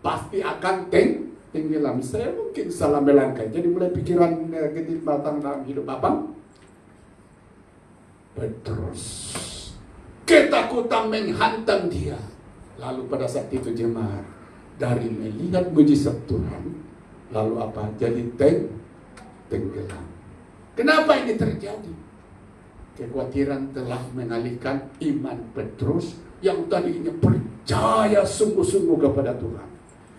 Pasti akan tenggelam. Saya mungkin salah melangkah. Jadi mulai pikiran negatif datang dalam hidup Bapak. Petrus, ketakutan menghantam dia. Lalu pada saat itu jemaat, dari melihat mujizat Tuhan, lalu apa? Jadi tenggelam. Kenapa ini terjadi? Kekhawatiran telah mengalihkan iman Petrus yang tadinya percaya sungguh-sungguh kepada Tuhan,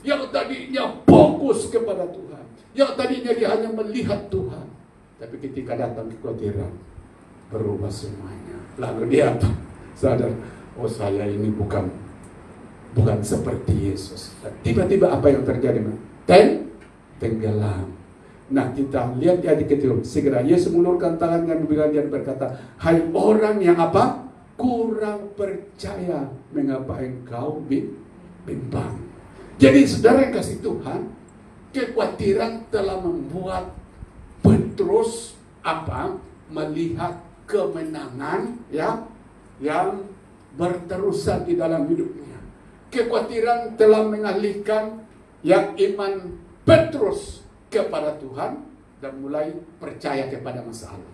yang tadinya fokus kepada Tuhan, yang tadinya dia hanya melihat Tuhan. Tapi ketika datang kekhawatiran, berubah semuanya. Lalu dia apa? Sadar, oh saya ini bukan seperti Yesus. Dan tiba-tiba apa yang terjadi? Tenggelam. Nah, kita lihat di ayat ketiga. Segera Yesus mengulurkan tangannya dan berkata, hai orang yang apa? Kurang percaya, mengapa engkau bimbang? Jadi saudara yang kasih Tuhan, kekhawatiran telah membuat Petrus apa? Melihat kemenangan ya yang berterusan di dalam hidupnya. Kekhawatiran telah mengalihkan yang iman Petrus kepada Tuhan dan mulai percaya kepada masa lalu.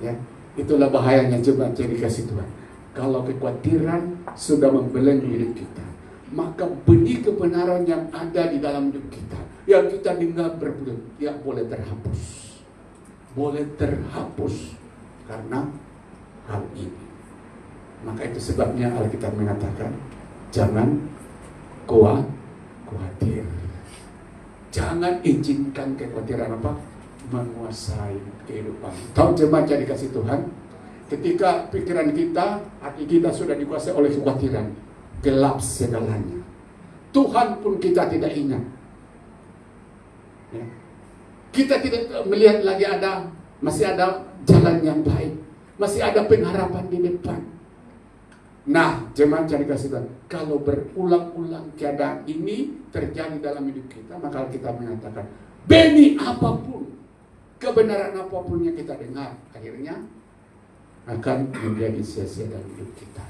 Ya, itulah bahayanya coba jadi kasih Tuhan. Kalau kekhawatiran sudah membelenggu hidup kita, maka benih kebenaran yang ada di dalam hidup kita, yang kita dengar berbulan, yang boleh terhapus. Boleh terhapus karena hal ini. Maka itu sebabnya Alkitab mengatakan, jangan khawatir. Jangan izinkan kekhawatiran apa? Menguasai kehidupan. Tahu jemaat yang dikasih Tuhan, ketika pikiran kita, hati kita sudah dikuasai oleh kekhawatiran, gelap segalanya. Tuhan pun kita tidak ingat. Ya. Kita tidak melihat lagi masih ada jalan yang baik, masih ada pengharapan di depan. Nah, jemaat yang dikasih Tuhan, kalau berulang-ulang keadaan ini terjadi dalam hidup kita, maka kita mengatakan, benih apapun, kebenaran apapun yang kita dengar, akhirnya akan menjadi sia-sia dalam hidup kita.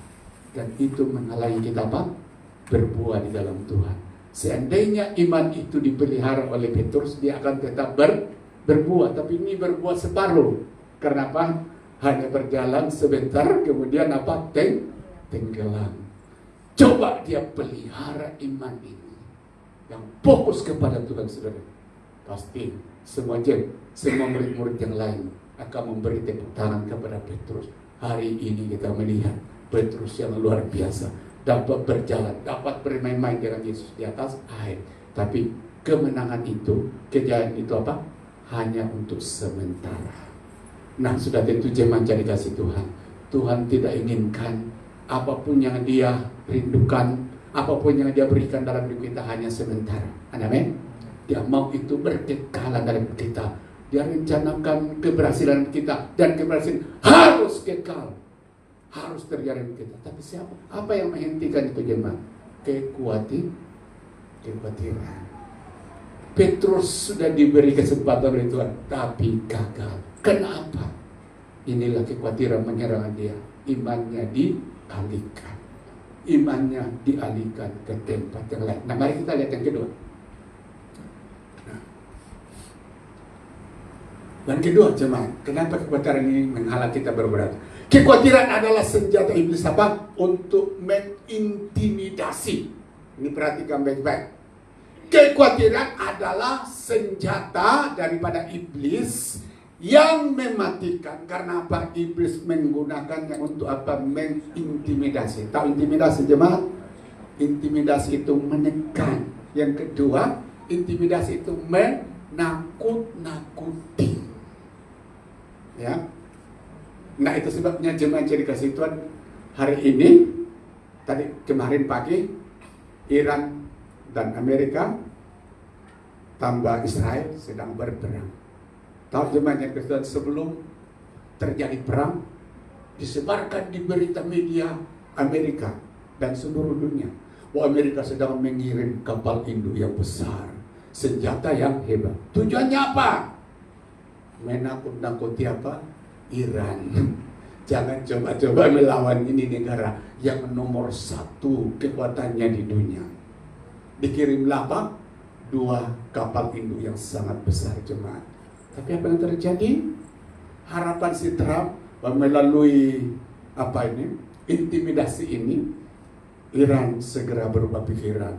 Dan itu menghalangi kita apa? Berbuah di dalam Tuhan. Seandainya iman itu dipelihara oleh Petrus, dia akan tetap berbuah. Tapi ini berbuah separuh. Kenapa? Hanya berjalan sebentar, kemudian apa? Tenggelam. Coba dia pelihara iman ini, yang fokus kepada Tuhan, saudara. Pasti semua murid-murid yang lain akan memberi tepuk tangan kepada Petrus. Hari ini kita melihat Petrus yang luar biasa, dapat berjalan, dapat bermain-main dengan Yesus di atas air. Tapi kemenangan itu, kejayaan itu apa? Hanya untuk sementara. Nah, sudah tentu jemaat jadi kasih Tuhan. Tuhan tidak inginkan apapun yang dia rindukan, apapun yang dia berikan dalam hidup kita hanya sementara. Amin. Dia mau itu berkekalan dalam hidup kita. Dia rencanakan keberhasilan kita, dan keberhasilan harus kekal, harus terjadi di kita. Tapi siapa? Apa yang menghentikan itu jemaat? Kekhawatiran. Petrus sudah diberi kesempatan oleh Tuhan, tapi gagal. Kenapa? Inilah kekhawatiran menyerang dia. Imannya dialihkan. Imannya dialihkan ke tempat yang lain. Nah, mari kita lihat yang kedua. Dan kedua jemaat, kenapa kekhawatiran ini menghalang kita berbuat? Kekhawatiran adalah senjata iblis apa? Untuk mengintimidasi. Ini perhatikan baik-baik. Kekhawatiran adalah senjata daripada iblis yang mematikan. Karena apa? Iblis menggunakannya untuk apa? Mengintimidasi. Tahu intimidasi jemaat? Intimidasi itu menekan. Yang kedua, intimidasi itu menakut-nakuti. Ya. Nah, itu sebabnya jemaat jadi kasih Tuhan hari ini, kemarin pagi, Iran dan Amerika tambah Israel sedang berperang. Tahu jemaat yang Kristen, sebelum terjadi perang, disebarkan di berita media Amerika dan seluruh dunia bahwa Amerika sedang mengirim kapal induk yang besar, senjata yang hebat. Tujuannya apa? Menakut-nakuti apa? Iran. Jangan coba-coba melawan ini negara yang nomor 1 kekuatannya di dunia. Dikirimlah apa? 2 kapal induk yang sangat besar jemaat. Tapi apa yang terjadi? Harapan si Trump melalui intimidasi ini, Iran segera berubah pikiran.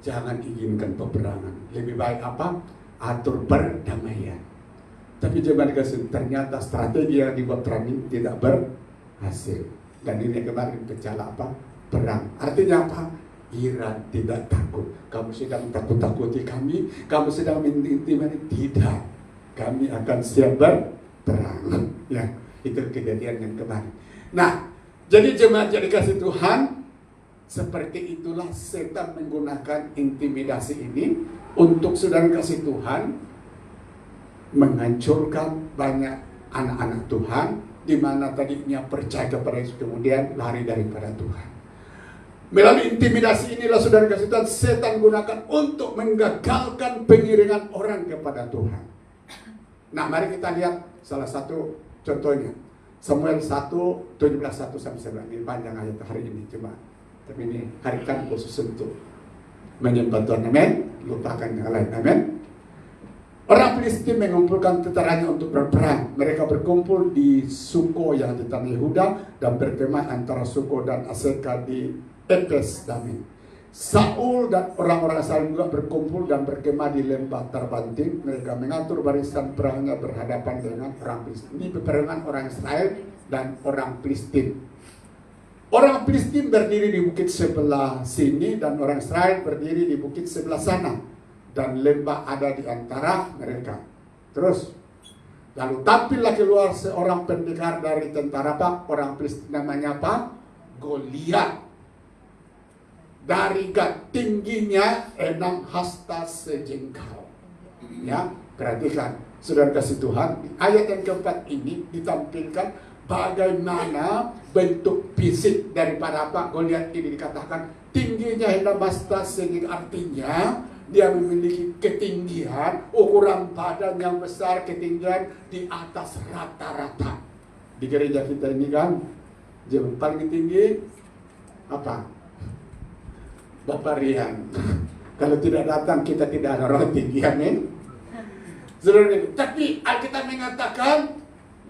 Jangan inginkan peperangan. Lebih baik apa? Atur perdamaian. Tapi jemaat dikasih, ternyata strategi yang dibuat Trump ini tidak berhasil. Dan ini kemarin gejala apa? Perang. Artinya apa? Iran tidak takut. Kamu sedang takut-takuti kami, kamu sedang mengintimidasi. Tidak. Kami akan siap berperang. Ya, itu kejadian yang kemarin. Nah, Jadi jemaat yang dikasih Tuhan, seperti itulah setan menggunakan intimidasi ini untuk saudara kasih Tuhan menghancurkan banyak anak-anak Tuhan, di mana tadinya percaya kepada Yesus kemudian lari daripada Tuhan. Melalui intimidasi inilah saudara kasih Tuhan, setan gunakan untuk menggagalkan pengiringan orang kepada Tuhan. Nah, mari kita lihat salah satu contohnya. Samuel 1:17-1-11. Ini panjang ayat hari ini, cuma tapi ini harikan khusus untuk menyembah Tuhan. Amin. Lupakan yang lain. Amin. Orang Filistin mengumpulkan tentaranya untuk berperang. Mereka berkumpul di Suko yang di tanah Yehuda dan berkemah antara Suko dan Aseka di Epes Damin. Saul dan orang-orang Israel juga berkumpul dan berkemah di lembah terbanting. Mereka mengatur barisan perangnya berhadapan dengan orang Filistin. Ini peperangan orang Israel dan orang Filistin. Orang Filistin berdiri di bukit sebelah sini dan orang Israel berdiri di bukit sebelah sana. Dan lembah ada di antara mereka. Terus, lalu tampillah keluar seorang pendekar dari tentara apa? Orang Filistin, namanya apa? Goliat. Dari Gad, tingginya 6 hasta sejengkal. Ya, perhatikan, saudara kasih Tuhan, di ayat yang keempat ini ditampilkan bagaimana bentuk fisik daripada apa? Goliat ini dikatakan tingginya 6 hasta sejengkal, artinya dia memiliki ketinggian, ukuran badan yang besar, ketinggian di atas rata-rata. Di gereja kita ini kan, yang paling tinggi apa? Bapak Rian. Kalau tidak datang kita tidak ada orang tinggi, amin. Tapi Alkitab mengatakan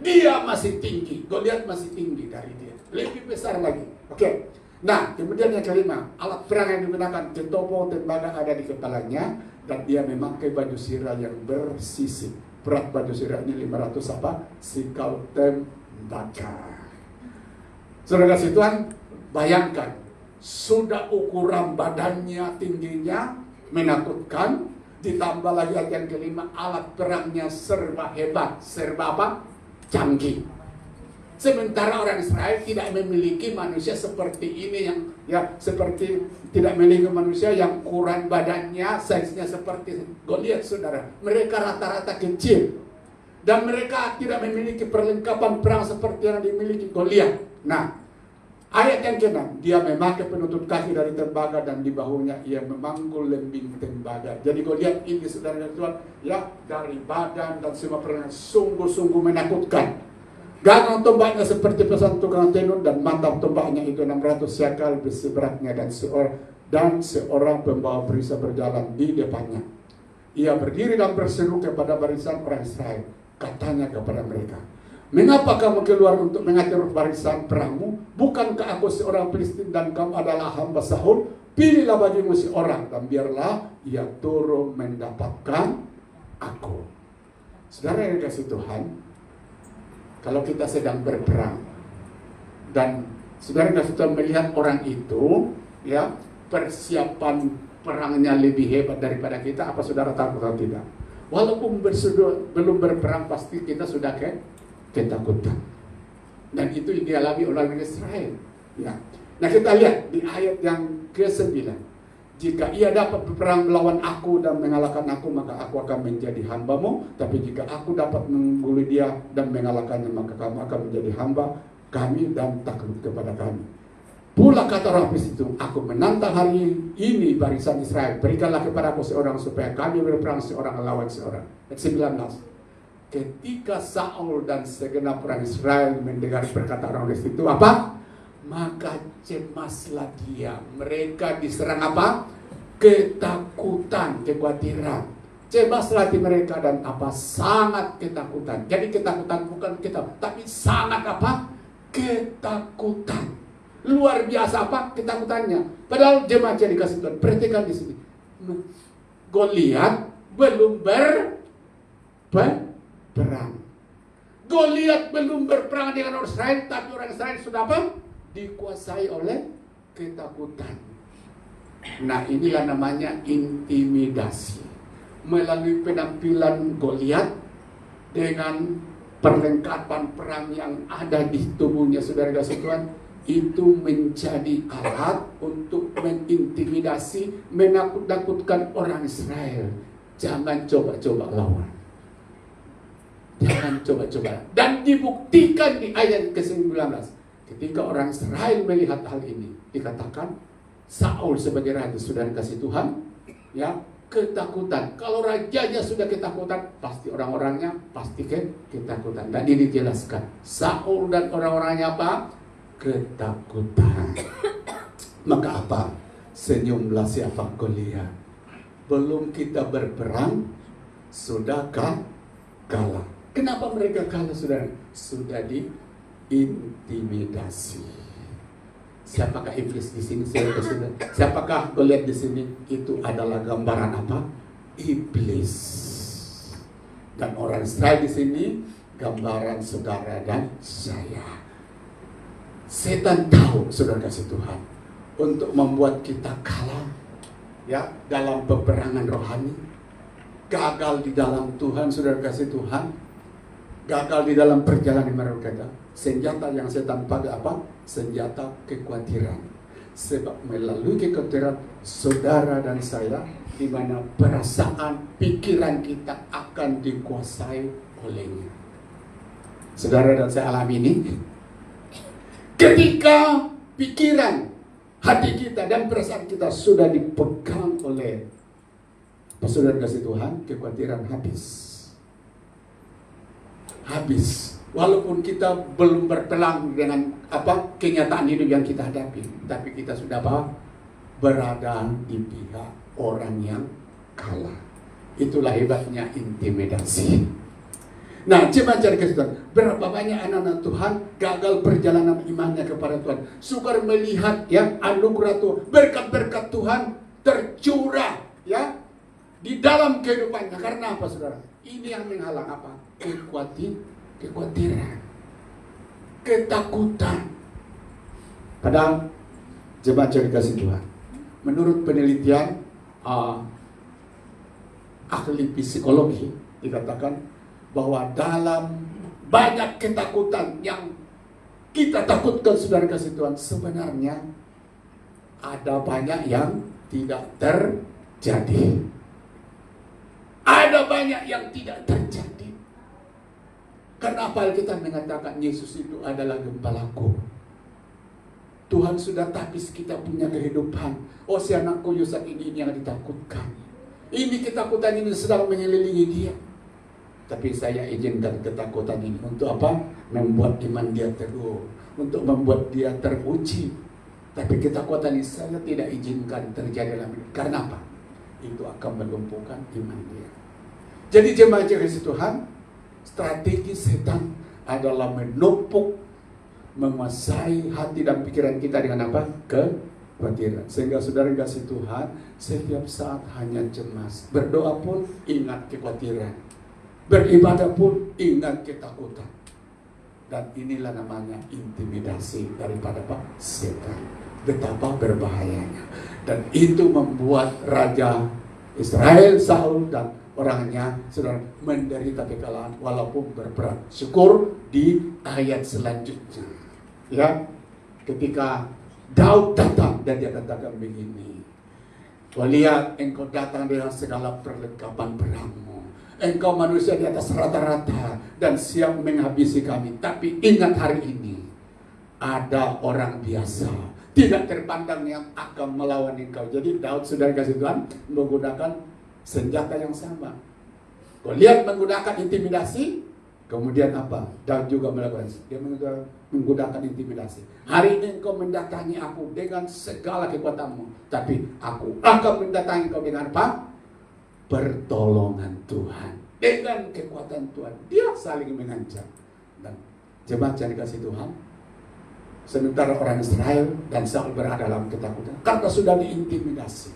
dia masih tinggi, Goliat masih tinggi dari dia, lebih besar lagi. Oke. Nah, kemudian yang kelima, alat perang yang digunakan, ketopo, tembaga ada di kepalanya, dan dia memakai baju sirah yang bersisik. Berat baju sirah ini 500 apa? Sikal tembaga. Saudara kasih Tuhan, bayangkan. Sudah ukuran badannya tingginya menakutkan, ditambah lagi ayat yang kelima, alat perangnya serba hebat, serba apa? Canggih. Sementara orang Israel tidak memiliki manusia seperti ini yang seperti tidak memiliki manusia yang ukuran badannya, size-nya seperti Goliat, saudara. Mereka rata-rata kecil dan mereka tidak memiliki perlengkapan perang seperti yang dimiliki Goliat. Nah, ayat yang ke-6, dia memakai penutup kaki dari tembaga dan di bahunya ia memanggul lembing tembaga. Jadi Goliat ini saudara Tuhan, ya, dari badan dan semua perangnya sungguh-sungguh menakutkan. Gangang tombaknya seperti pesan tukang tenun dan mantap tombaknya itu 600 syakal besi beratnya dan seorang pembawa perisai berjalan di depannya. Ia berdiri dan berseru kepada barisan orang Israel. Katanya kepada mereka, mengapa kamu keluar untuk mengatur barisan perangmu? Bukankah aku seorang Filistin dan kamu adalah hamba Saul? Pilihlah bagimu seorang dan biarlah ia turun mendapatkan aku. Saudara yang dikasihi Tuhan, kalau kita sedang berperang dan saudara yang dikasihi Tuhan melihat orang itu, ya, persiapan perangnya lebih hebat daripada kita, apa saudara takut atau tidak? Walaupun belum berperang pasti kita sudah ketakutan. Dan itu dialami oleh orang Israel. Ya. Nah, kita lihat di ayat yang ke-9. Jika ia dapat berperang melawan aku dan mengalahkan aku, maka aku akan menjadi hambamu. Tapi jika aku dapat mengguli dia dan mengalahkannya, maka kamu akan menjadi hamba kami dan takluk kepada kami. Pula kata orang itu, aku menantang hari ini barisan Israel. Berikanlah kepada aku seorang supaya kami berperang seorang melawan seorang. Ayat 19. Ketika Saul dan segenap orang Israel mendengar perkataan orang itu apa? Maka cemaslah dia. Mereka diserang apa? Ketakutan, kekhawatiran. Cemaslah hati mereka dan apa? Sangat ketakutan. Jadi ketakutan bukan ketakutan, tapi sangat apa? Ketakutan. Luar biasa apa? Ketakutannya. Padahal jemaat yang dikasih Tuhan, perhatikan di sini. Goliat belum berperang. Goliat belum berperang dengan orang Israel, tapi orang Israel sudah apa? Dikuasai oleh ketakutan. Nah, inilah namanya intimidasi. Melalui penampilan Goliat dengan perlengkapan perang yang ada di tubuhnya, saudara kasih Tuhan, itu menjadi alat untuk mengintimidasi, menakut-nakutkan orang Israel. Jangan coba-coba lawan. Jangan coba-coba. Dan dibuktikan di ayat ke-19. Ketika orang Israel melihat hal ini, dikatakan Saul sebagai raja sudah dikasih Tuhan, ya, ketakutan. Kalau rajanya sudah ketakutan, pasti orang-orangnya pasti ketakutan. Dan ini dijelaskan. Saul dan orang-orangnya apa? Ketakutan. Maka apa? Senyumlah siapa Goliat. Belum kita berperang, sudah kalah. Kenapa mereka kalah, saudara? Sudah diintimidasi. Siapakah iblis di sini? Siapakah Goliat di sini? Itu adalah gambaran apa? Iblis. Dan orang Israel di sini gambaran saudara dan saya. Setan tahu, saudara kasih Tuhan, untuk membuat kita kalah, ya, dalam peperangan rohani, gagal di dalam Tuhan, saudara kasih Tuhan, gagal di dalam perjalanan mereka. Senjata yang setan pakai apa? Senjata kekhawatiran. Sebab melalui kekhawatiran saudara dan saya, di mana perasaan, pikiran kita akan dikuasai olehnya. Saudara dan saya alami ini. Ketika pikiran, hati kita dan perasaan kita sudah dipegang oleh saudara kasih Tuhan, kekhawatiran habis. Walaupun kita belum berpelang dengan apa kenyataan hidup yang kita hadapi, tapi kita sudah berada di pihak orang yang kalah. Itulah hebatnya intimidasi. Nah, coba cari kasih Tuhan. Berapa banyak anak-anak Tuhan gagal perjalanan imannya kepada Tuhan. Sukar melihat ya anugerah Tuhan, berkat-berkat Tuhan tercurah ya di dalam kehidupannya. Karena apa, saudara? Ini yang menghalang apa? Kekhawatiran, ketakutan. Padahal coba cari kasih Tuhan. Menurut penelitian ahli psikologi dikatakan bahwa dalam banyak ketakutan yang kita takutkan, saudara kasih Tuhan, sebenarnya ada banyak yang tidak terjadi. Ada banyak yang tidak terjadi. Kenapa Alkitab mengatakan Yesus itu adalah gembalaku? Tuhan sudah tapis kita punya kehidupan. Oh, si anakku Yusuf ini yang ditakutkan. Ini ketakutan ini sedang mengelilingi dia. Tapi saya izinkan ketakutan ini untuk apa? Membuat iman dia teguh, untuk membuat dia teruji. Tapi ketakutan ini saya tidak izinkan terjadi dalam hidup. Karena apa? Itu akan melumpuhkan iman dia. Jadi jemaat kasih Tuhan, strategi setan adalah menumpuk, menguasai hati dan pikiran kita dengan apa? Kekhawatiran. Sehingga saudara kasih Tuhan, setiap saat hanya cemas. Berdoa pun ingat kekhawatiran. Beribadah pun ingat ketakutan. Dan inilah namanya intimidasi daripada setan. Betapa berbahayanya. Dan itu membuat Raja Israel, Saul dan orangnya saudara menderita kekalahan walaupun berperang. Syukur di ayat selanjutnya. Ya, ketika Daud datang dan dia katakan begini. Kau lihat engkau datang dengan segala perlengkapan perangmu. Engkau manusia di atas rata-rata dan siap menghabisi kami. Tapi ingat hari ini ada orang biasa, tidak terpandang yang akan melawan engkau. Jadi Daud saudara kasih Tuhan menggunakan senjata yang sama. Kau lihat menggunakan intimidasi, kemudian apa? Daud juga melakukan. Dia menggunakan intimidasi. Hari ini engkau mendatangi aku dengan segala kekuatanmu, tapi aku akan mendatangi engkau dengan apa? Pertolongan Tuhan, dengan kekuatan Tuhan. Dia saling mengancam. Dan jemaat yang dikasih Tuhan, sementara orang Israel dan Saul berada dalam ketakutan karena sudah diintimidasi,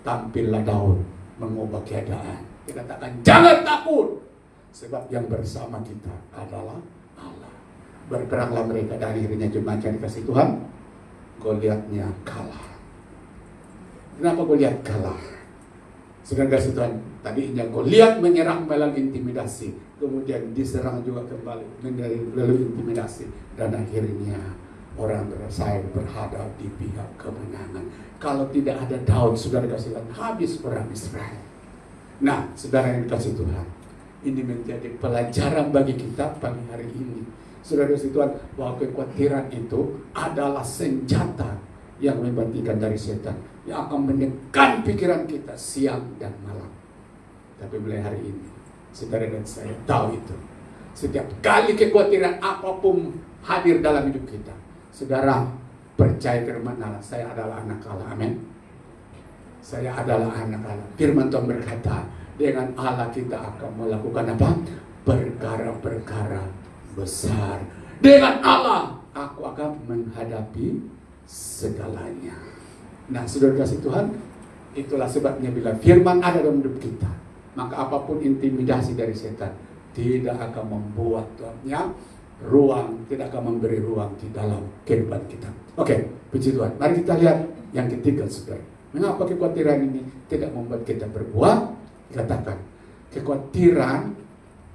tampillah Daud mengubah keadaan. Dia katakan, jangan takut, sebab yang bersama kita adalah Allah. Berperanglah mereka. Dan akhirnya jemaat yang dikasih Tuhan, Goliatnya kalah. Kenapa Goliat kalah? Sedang kasih Tuhan, tadinya Goliat menyerang melalui intimidasi, kemudian diserang juga kembali melalui intimidasi, dan akhirnya orang Israel berada di pihak kemenangan. Kalau tidak ada Daud, saudara kasih Tuhan, habis orang Israel. Nah, saudara yang dikasih Tuhan, ini menjadi pelajaran bagi kita pagi hari ini. Saudara kasih Tuhan, bahwa kekhawatiran itu adalah senjata yang membangkitkan dari setan, yang akan menekan pikiran kita siang dan malam. Tapi mulai hari ini, saudara dan saya tahu itu. Setiap kali kekhawatiran apapun hadir dalam hidup kita, saudara percaya firman Allah, saya adalah anak Allah. Amin. Saya adalah anak Allah. Firman Tuhan berkata, dengan Allah kita akan melakukan apa? Perkara-perkara besar. Dengan Allah aku akan menghadapi segalanya. Nah, saudara kasih Tuhan, itulah sebabnya bila firman ada dalam hidup kita, maka apapun intimidasi dari setan tidak akan membuat Tuhannya ruang, tidak akan memberi ruang di dalam kehidupan kita. Oke, puji Tuhan. Mari kita lihat yang ketiga, saudara. Mengapa kekhawatiran ini tidak membuat kita berbuat? Katakan, kekhawatiran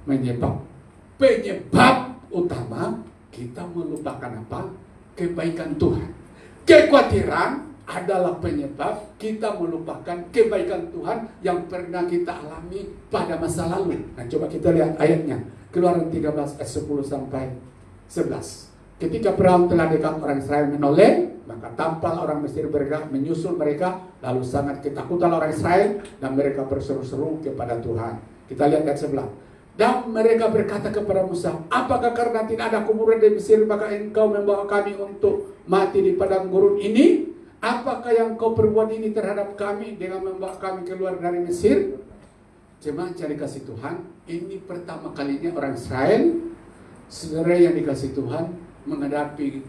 penyebab utama kita melupakan apa? Kebaikan Tuhan. Kekhawatiran adalah penyebab kita melupakan kebaikan Tuhan yang pernah kita alami pada masa lalu. Nah, coba kita lihat ayatnya. Keluaran 13 ayat 10 sampai 11. Ketika Firaun telah dekat orang Israel menoleh, maka tampal orang Mesir bergerak menyusul mereka, lalu sangat ketakutan orang Israel dan mereka berseru-seru kepada Tuhan. Kita lihat ayat 11. Dan mereka berkata kepada Musa, apakah karena tidak ada kuburan di Mesir maka engkau membawa kami untuk mati di padang gurun ini? Apakah yang kau perbuat ini terhadap kami dengan membawa kami keluar dari Mesir? Jemaat yang dikasih Tuhan, ini pertama kalinya orang Israel, saudara yang dikasih Tuhan, menghadapi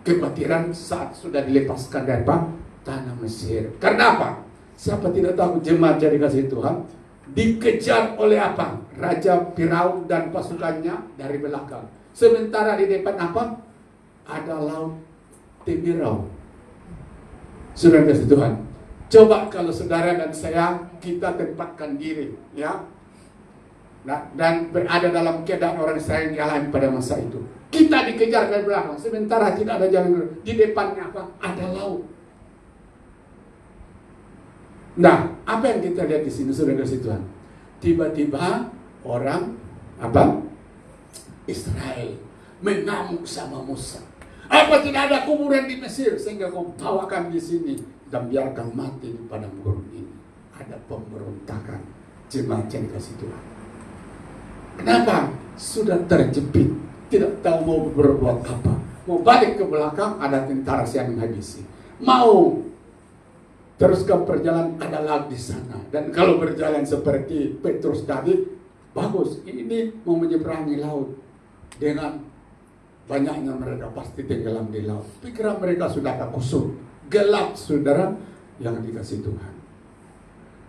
kekhawatiran saat sudah dilepaskan dari tanah Mesir. Karena apa? Siapa tidak tahu jemaat yang dikasih Tuhan, dikejar oleh apa? Raja Firaun dan pasukannya dari belakang. Sementara di depan apa? Ada laut Tiberau. Saudara kasih Tuhan, coba kalau saudara dan saya kita tempatkan diri, ya, nah, dan berada dalam keadaan orang Israel yang dialami pada masa itu. Kita dikejar dari belakang, sementara tidak ada jalan, di depannya apa? Ada laut. Nah, apa yang kita lihat di sini, saudara kasih Tuhan? Tiba-tiba orang apa? Israel mengamuk sama Musa. Apa tidak ada kuburan di Mesir sehingga kau bawakan di sini dan biarkan mati di padang gurun ini? Ada pemberontakan jemaat yang dikasih Tuhan. Kenapa? Sudah terjepit, tidak tahu mau berbuat apa. Mau balik ke belakang, ada tentara yang menghabisi. Mau teruskan perjalanan, ada laut di sana. Dan kalau berjalan seperti Petrus tadi, bagus. Ini mau menyeberangi laut dengan banyaknya mereka pasti tenggelam di laut. Pikiran mereka sudah kusut, gelap, saudara yang dikasih Tuhan.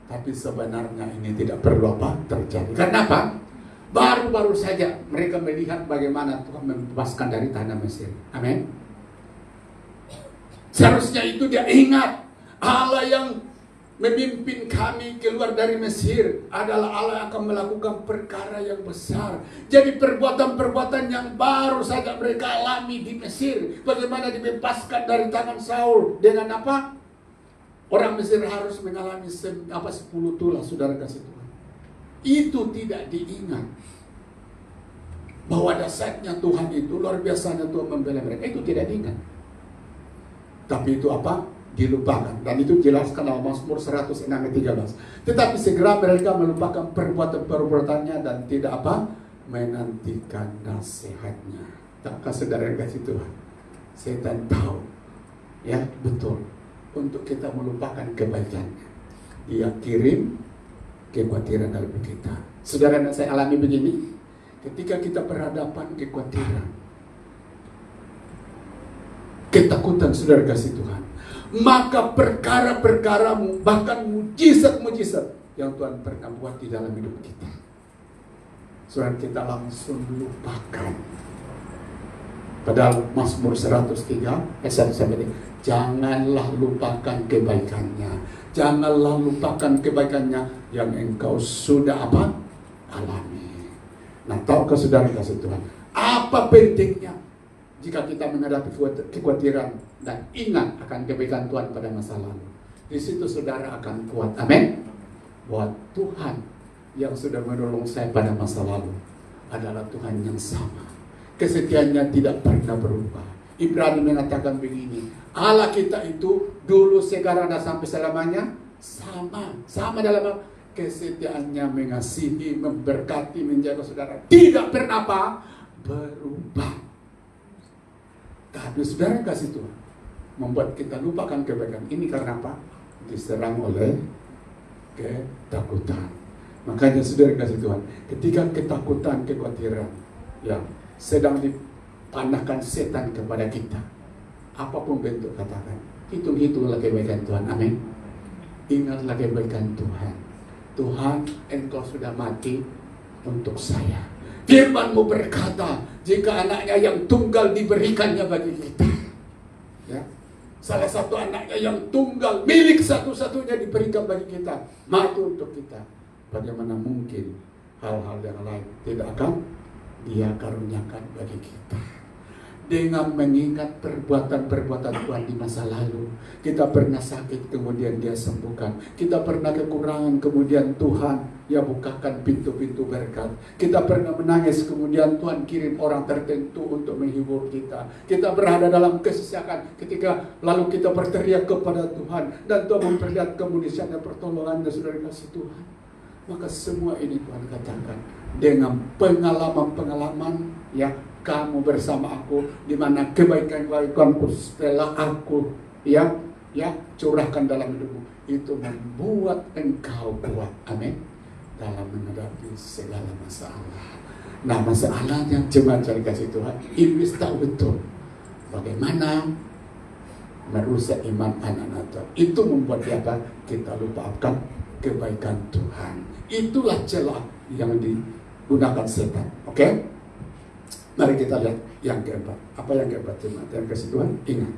Tapi sebenarnya ini tidak perlu apa terjadi. Kenapa? Baru-baru saja mereka melihat bagaimana Tuhan membebaskan dari tanah Mesir. Amin. Seharusnya itu dia ingat, Allah yang memimpin kami keluar dari Mesir adalah Allah yang akan melakukan perkara yang besar. Jadi perbuatan-perbuatan yang baru saja mereka alami di Mesir, bagaimana dibebaskan dari tangan Saul dengan apa? Orang Mesir harus mengalami 10 tulah, saudara kasih Tuhan. Itu tidak diingat. Bahwa dasarnya Tuhan itu luar biasanya Tuhan membela mereka, itu tidak diingat. Tapi itu apa? Dilupakan, dan itu jelaskan dalam Mazmur 106 ayat 13. Tetapi segera mereka melupakan perbuatan-perbuatannya dan tidak apa? Menantikan nasihatnya. Tahukah saudara yang kasih Tuhan? Setan tahu, ya betul, untuk kita melupakan kebaikannya. Dia kirim kekhawatiran dalam kita. Saudara dan saya alami begini, ketika kita berhadapan kekhawatiran, ketakutan, saudara kasih Tuhan, maka perkara-perkara bahkan mujizat-mujizat yang Tuhan pernah buat di dalam hidup kita, saudara, kita langsung lupakan. Padahal Mazmur 103 ayat 1 janganlah lupakan kebaikannya, janganlah lupakan kebaikannya yang engkau sudah apa? Alami. Nah, tahukah saudara kasih Tuhan, apa pentingnya jika kita menghadapi kekhawatiran dan ingat akan kebaikan Tuhan pada masa lalu. Di situ saudara akan kuat. Amin. Bahwa Tuhan yang sudah menolong saya pada masa lalu adalah Tuhan yang sama. Kesetiaannya tidak pernah berubah. Ibrani mengatakan begini, Allah kita itu dulu, sekarang, dan sampai selamanya sama dalam kesetiaannya mengasihi, memberkati, menjaga saudara. Tidak pernah apa? Berubah. Tapi saudara kasih Tuhan membuat kita lupakan kebaikan ini karena apa? Diserang oleh ketakutan. Makanya saudara kasih Tuhan, ketika ketakutan, kekhawatiran yang sedang dipanahkan setan kepada kita, apapun bentuk, katakan, hitung-hitunglah kebaikan Tuhan. Amin. Ingatlah kebaikan Tuhan. Tuhan, Engkau sudah mati untuk saya. Firman-Mu berkata, jika anaknya yang tunggal diberikannya bagi kita, ya, salah satu anaknya yang tunggal, milik satu-satunya diberikan bagi kita, mati untuk kita. Bagaimana mungkin hal-hal yang lain tidak akan Dia karuniakan bagi kita? Dengan mengingat perbuatan-perbuatan Tuhan di masa lalu. Kita pernah sakit, kemudian Dia sembuhkan. Kita pernah kekurangan, kemudian Tuhan ya bukakan pintu-pintu berkat. Kita pernah menangis, kemudian Tuhan kirim orang tertentu untuk menghibur kita. Kita berada dalam kesesakan ketika lalu kita berteriak kepada Tuhan, dan Tuhan memperlihatkan kemuliaan dan pertolongan saudara kasih Tuhan. Maka semua ini Tuhan katakan dengan pengalaman-pengalaman ya, kamu bersama aku, di mana kebaikan-kebaikanku setelah aku ya curahkan dalam hidupmu, itu membuat engkau kuat. Amin. Dalam menghadapi segala masalah. Nah, masalahnya jemaat cari kasih Tuhan, iblis tahu betul bagaimana merusak iman anak-anak Tuhan. Itu membuat apa? Kita lupakan kebaikan Tuhan. Itulah celah yang digunakan setan. Oke? Mari kita lihat yang keempat. Apa yang keempat, jemaat yang kasih Tuhan? Ingat,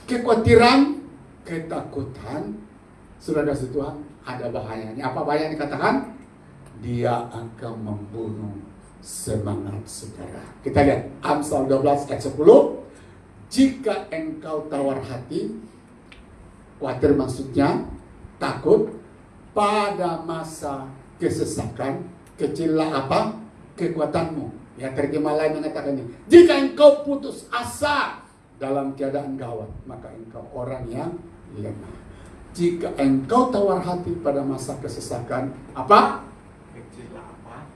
kekhawatiran, ketakutan, sudah kasih Tuhan, ada bahayanya. Apa bahayanya? Katakan, dia akan membunuh semangat saudara. Kita lihat Amsal 12 ayat 10. Jika engkau tawar hati, khawatir maksudnya takut, pada masa kesesakan, kecillah apa? Kekuatanmu. Ya, terjemah lain mengatakan ini, jika engkau putus asa dalam keadaan gawat, maka engkau orang yang lemah. Jika engkau tawar hati pada masa kesesakan, apa? Kecil apa?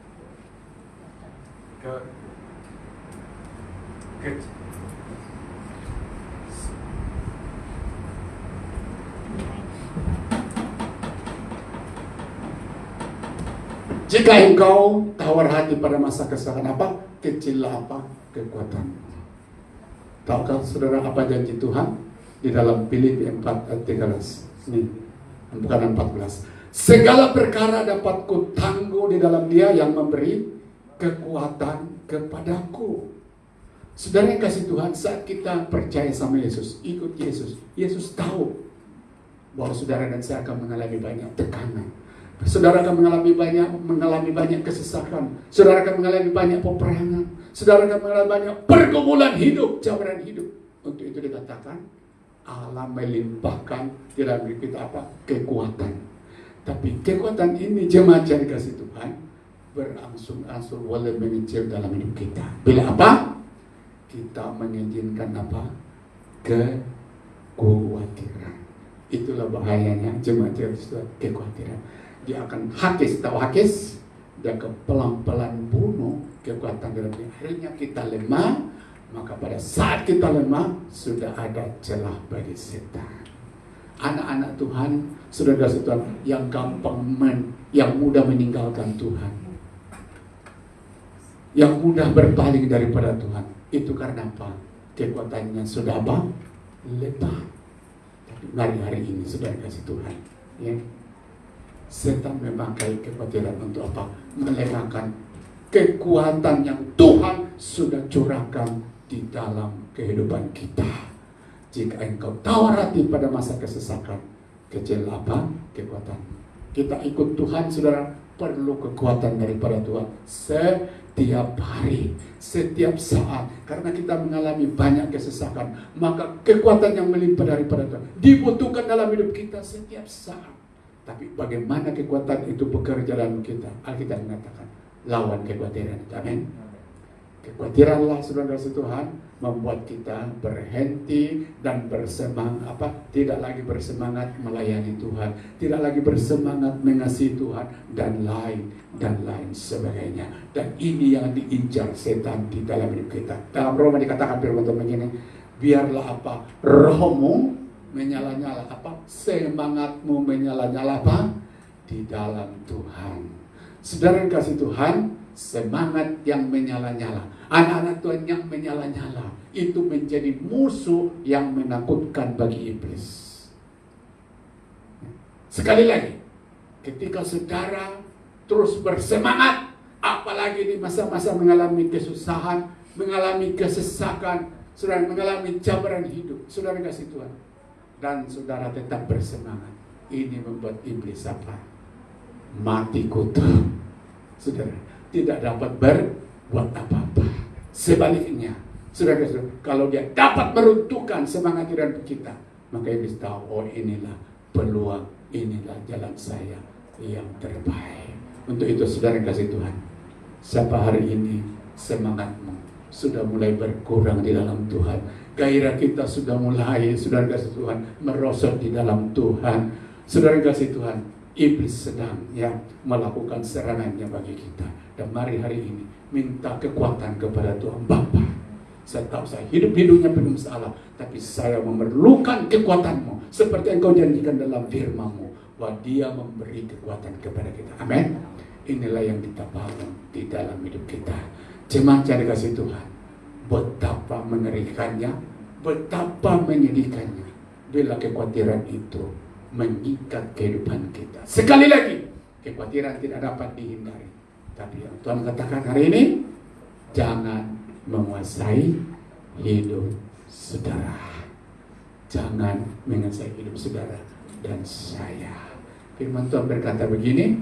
Jika engkau tawar hati pada masa kesesakan, apa? Kecillah apa? Kekuatan. Tahukah saudara apa janji Tuhan di dalam Filipi 4 ayat 13? Ini bukan 14. Segala perkara dapat kutangguh di dalam Dia yang memberi kekuatan kepadaku. Saudara yang kasih Tuhan, saat kita percaya sama Yesus, ikut Yesus, Yesus tahu bahwa saudara dan saya akan mengalami banyak tekanan. Saudara akan mengalami banyak kesesakan. Saudara akan mengalami banyak peperangan. Saudara akan mengalami banyak pergumulan hidup, cabaran hidup. Untuk itu dikatakan Allah melimpahkan di dalam diri kita apa? Kekuatan. Tapi kekuatan ini jemaat yang dikasih Tuhan berangsur-angsur boleh mengecil dalam hidup kita. Bila apa? Kita mengizinkan apa? Kekhawatiran. Itulah bahayanya jemaat yang dikasih Tuhan, kekhawatiran. Dia akan hakis, tahu hakis? Dia akan pelan-pelan bunuh kekuatan dalam diri. Akhirnya kita lemah, maka pada saat kita lemah sudah ada celah bagi setan. Anak-anak Tuhan, saudara-saudara Tuhan, yang yang mudah meninggalkan Tuhan, yang mudah berpaling daripada Tuhan, itu karena apa? Kekuatannya sudah apa? Lemah. Tapi mari hari ini saudara kasih Tuhan, ya. Setan memakai kekhawatiran untuk apa? Melemahkan kekuatan yang Tuhan sudah curahkan di dalam kehidupan kita. Jika engkau tawar hati pada masa kesesakan, kecil apa? Kekuatan. Kita ikut Tuhan, saudara, perlu kekuatan daripada Tuhan setiap hari, setiap saat. Karena kita mengalami banyak kesesakan, maka kekuatan yang melimpah daripada Tuhan dibutuhkan dalam hidup kita setiap saat. Tapi bagaimana kekuatan itu bekerja dalam kita? Alkitab mengatakan, lawan kekhawatiran itu. Amin. Kekhawatiranlah, saudara Tuhan, membuat kita berhenti dan tidak lagi bersemangat melayani Tuhan, tidak lagi bersemangat mengasihi Tuhan, dan lain sebagainya. Dan ini yang diincar setan di dalam hidup kita. Dalam Roma dikatakan firman Tuhan begini, biarlah rohmu menyala-nyala, semangatmu menyala-nyala di dalam Tuhan. Saudara yang kasih Tuhan, semangat yang menyala-nyala, anak-anak Tuhan yang menyala-nyala, itu menjadi musuh yang menakutkan bagi iblis. Sekali lagi, ketika saudara terus bersemangat, apalagi di masa-masa mengalami kesusahan, mengalami kesesakan, saudara mengalami cabaran hidup, saudara kasih Tuhan, dan saudara tetap bersemangat, ini membuat iblis mati kutu. Saudara tidak dapat berbuat apa-apa. Sebaliknya, saudara, kalau dia dapat meruntuhkan semangat dan kita, maka iblis tahu, oh inilah peluang, inilah jalan saya yang terbaik. Untuk itu saudara kasih Tuhan, siapa hari ini semangatmu sudah mulai berkurang di dalam Tuhan, gairah kita sudah mulai, saudara kasih Tuhan, merosot di dalam Tuhan, saudara kasih Tuhan, iblis sedang melakukan serangannya bagi kita. Dan mari hari ini minta kekuatan kepada Tuhan. Bapa, saya tahu saya hidupnya penuh masalah, tapi saya memerlukan kekuatanmu, seperti engkau janjikan dalam firman-Mu, bahwa Dia memberi kekuatan kepada kita. Amin. Inilah yang kita bangun di dalam hidup kita. Jemaat yang dikasih Tuhan, betapa mengerikannya, betapa menyedihkannya bila kekhawatiran itu mengikat kehidupan kita. Sekali lagi, kekhawatiran tidak dapat dihindari. Tapi yang Tuhan katakan hari ini, jangan menguasai hidup saudara. Jangan menguasai hidup saudara dan saya. Firman Tuhan berkata begini,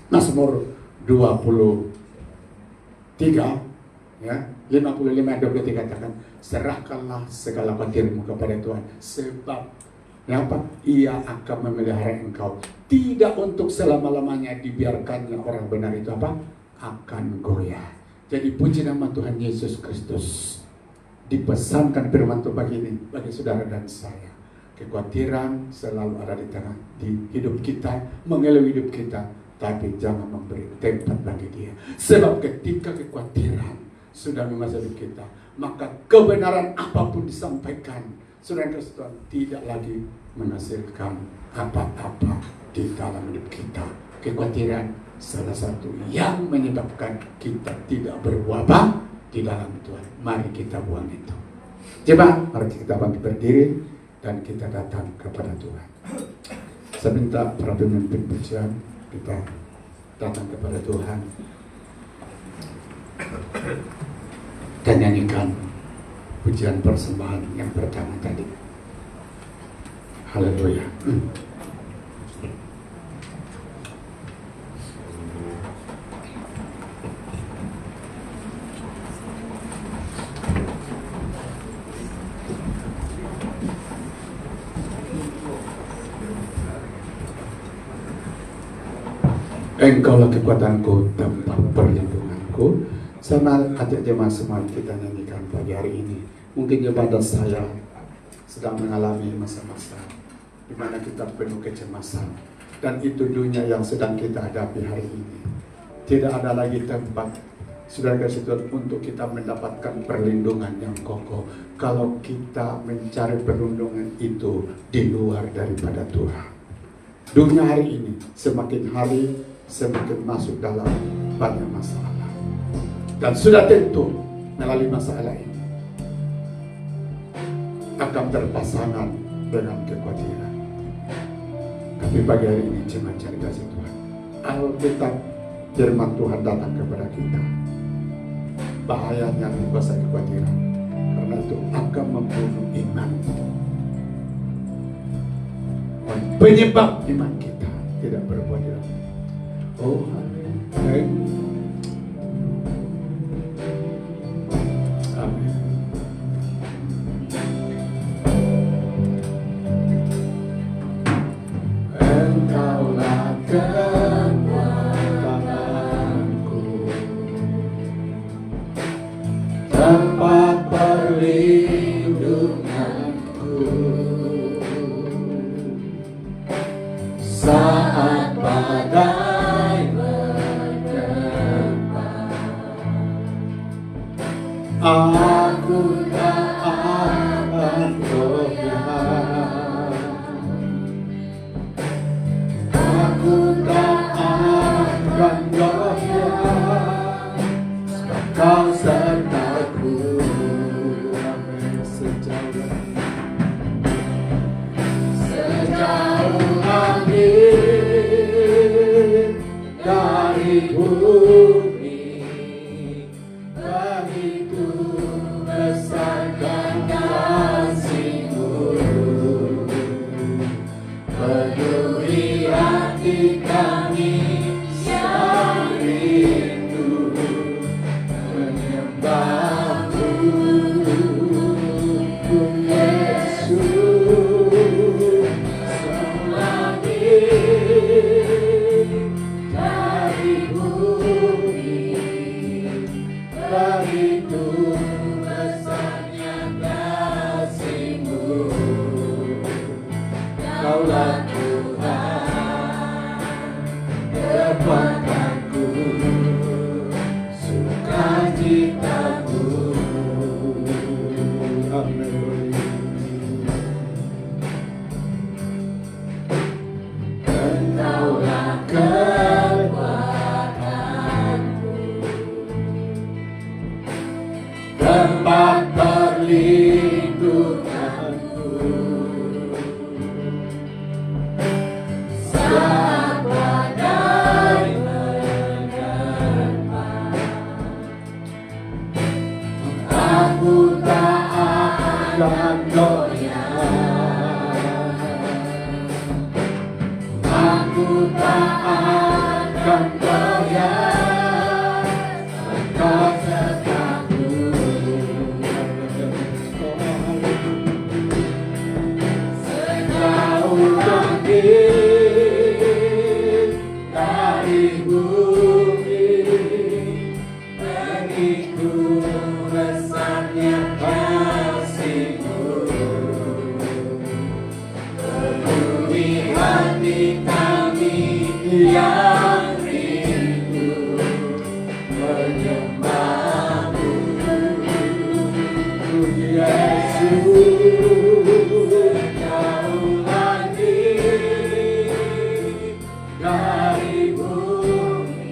Mazmur 23 55-23 katakan, serahkanlah segala khawatirmu kepada Tuhan, sebab Ia akan memelihara engkau. Tidak untuk selama-lamanya dibiarkannya orang benar itu akan goyah. Jadi puji nama Tuhan Yesus Kristus. Dipesankan firman Tuhan begini bagi saudara dan saya. Kekhawatiran selalu ada di tengah di hidup kita, mengeluh hidup kita, tapi jangan memberi tempat bagi Dia. Sebab ketika kekhawatiran sudah menguasai hidup kita, maka kebenaran apapun disampaikan, saudara Tuhan, tidak lagi menghasilkan apa-apa di dalam hidup kita. Kekhawatiran salah satu yang menyebabkan kita tidak berbuah di dalam Tuhan. Mari kita buang itu. Coba, mari kita bangkit berdiri dan kita datang kepada Tuhan. Saya minta para pemimpin pujian kita datang kepada Tuhan dan nyanyikan pujian persembahan yang pertama tadi. Haleluya. Engkaulah kekuatanku, tempat perlindunganku. Sama ajak jemaat semua kita nyanyikan pagi hari ini. Mungkin ibadah saya sedang mengalami masa-masa di mana kita penuh kecemasan, dan itu dunia yang sedang kita hadapi hari ini. Tidak ada lagi tempat, saudara kasih Tuhan, untuk kita mendapatkan perlindungan yang kokoh kalau kita mencari perlindungan itu di luar daripada Tuhan. Dunia hari ini semakin hari semakin masuk dalam banyak masalah, dan sudah tentu melalui masalah ini akan berpasangan dengan kekhawatiran. Tapi pagi hari ini cuma cari kasih Tuhan, Alkitab firman Tuhan datang kepada kita. Bahayanya kuasa kekhawatiran, karena itu akan membunuh iman, penyebab iman kita tidak berbuah di dalam. Oh, amin. Baik. Amin. Engkaulah kekuatanku, tempat perlindunganku, saat badai menerpa, aku tak akan goyah, aku tak akan goyah, sebab Kau sertaku. Amin. Sejauh langit dari bumi, begitu besarkan kasih-Mu. Peduli hati kami yang rindu menyembah-Mu, Yesus. Selagi dari bumi, begitu besarnya kasih-Mu. Kaulah Tuhan, kekuatanku, sukacitaku. Amin. Engkaulah kekuatanku, tempat perlindunganku, saat badai menerpa, aku tak akan goyah, aku tak akan goyah, Engkau sertaku. Sejauh langit dari bumi, begitu besarnya kasih-Mu. Peduli hati kami yang rindu menyembah-Mu, Yesus. Sejauh langit dari bumi,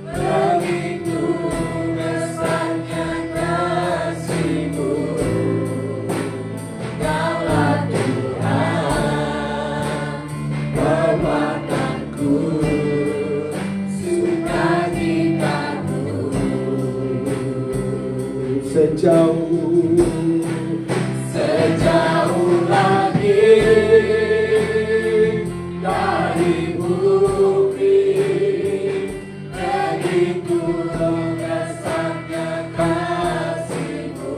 begitu besarnya kasih-Mu. Kaulah Tuhan, kekuatanku, sukacitaku. Sejauh langit dari bumi, begitu besarnya kasih-Mu.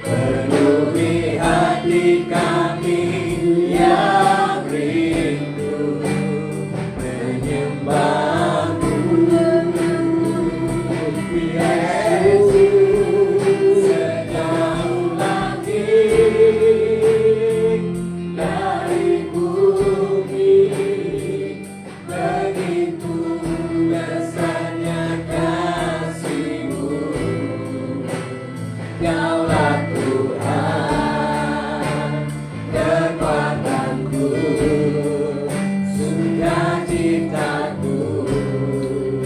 Penuhi hati kami yang rindu menyembah-Mu, Yesus. Sejauh langit dari bumi, begitu besarnya kasih-Mu. Kaulah Tuhan, kekuatanku, sukacitaku.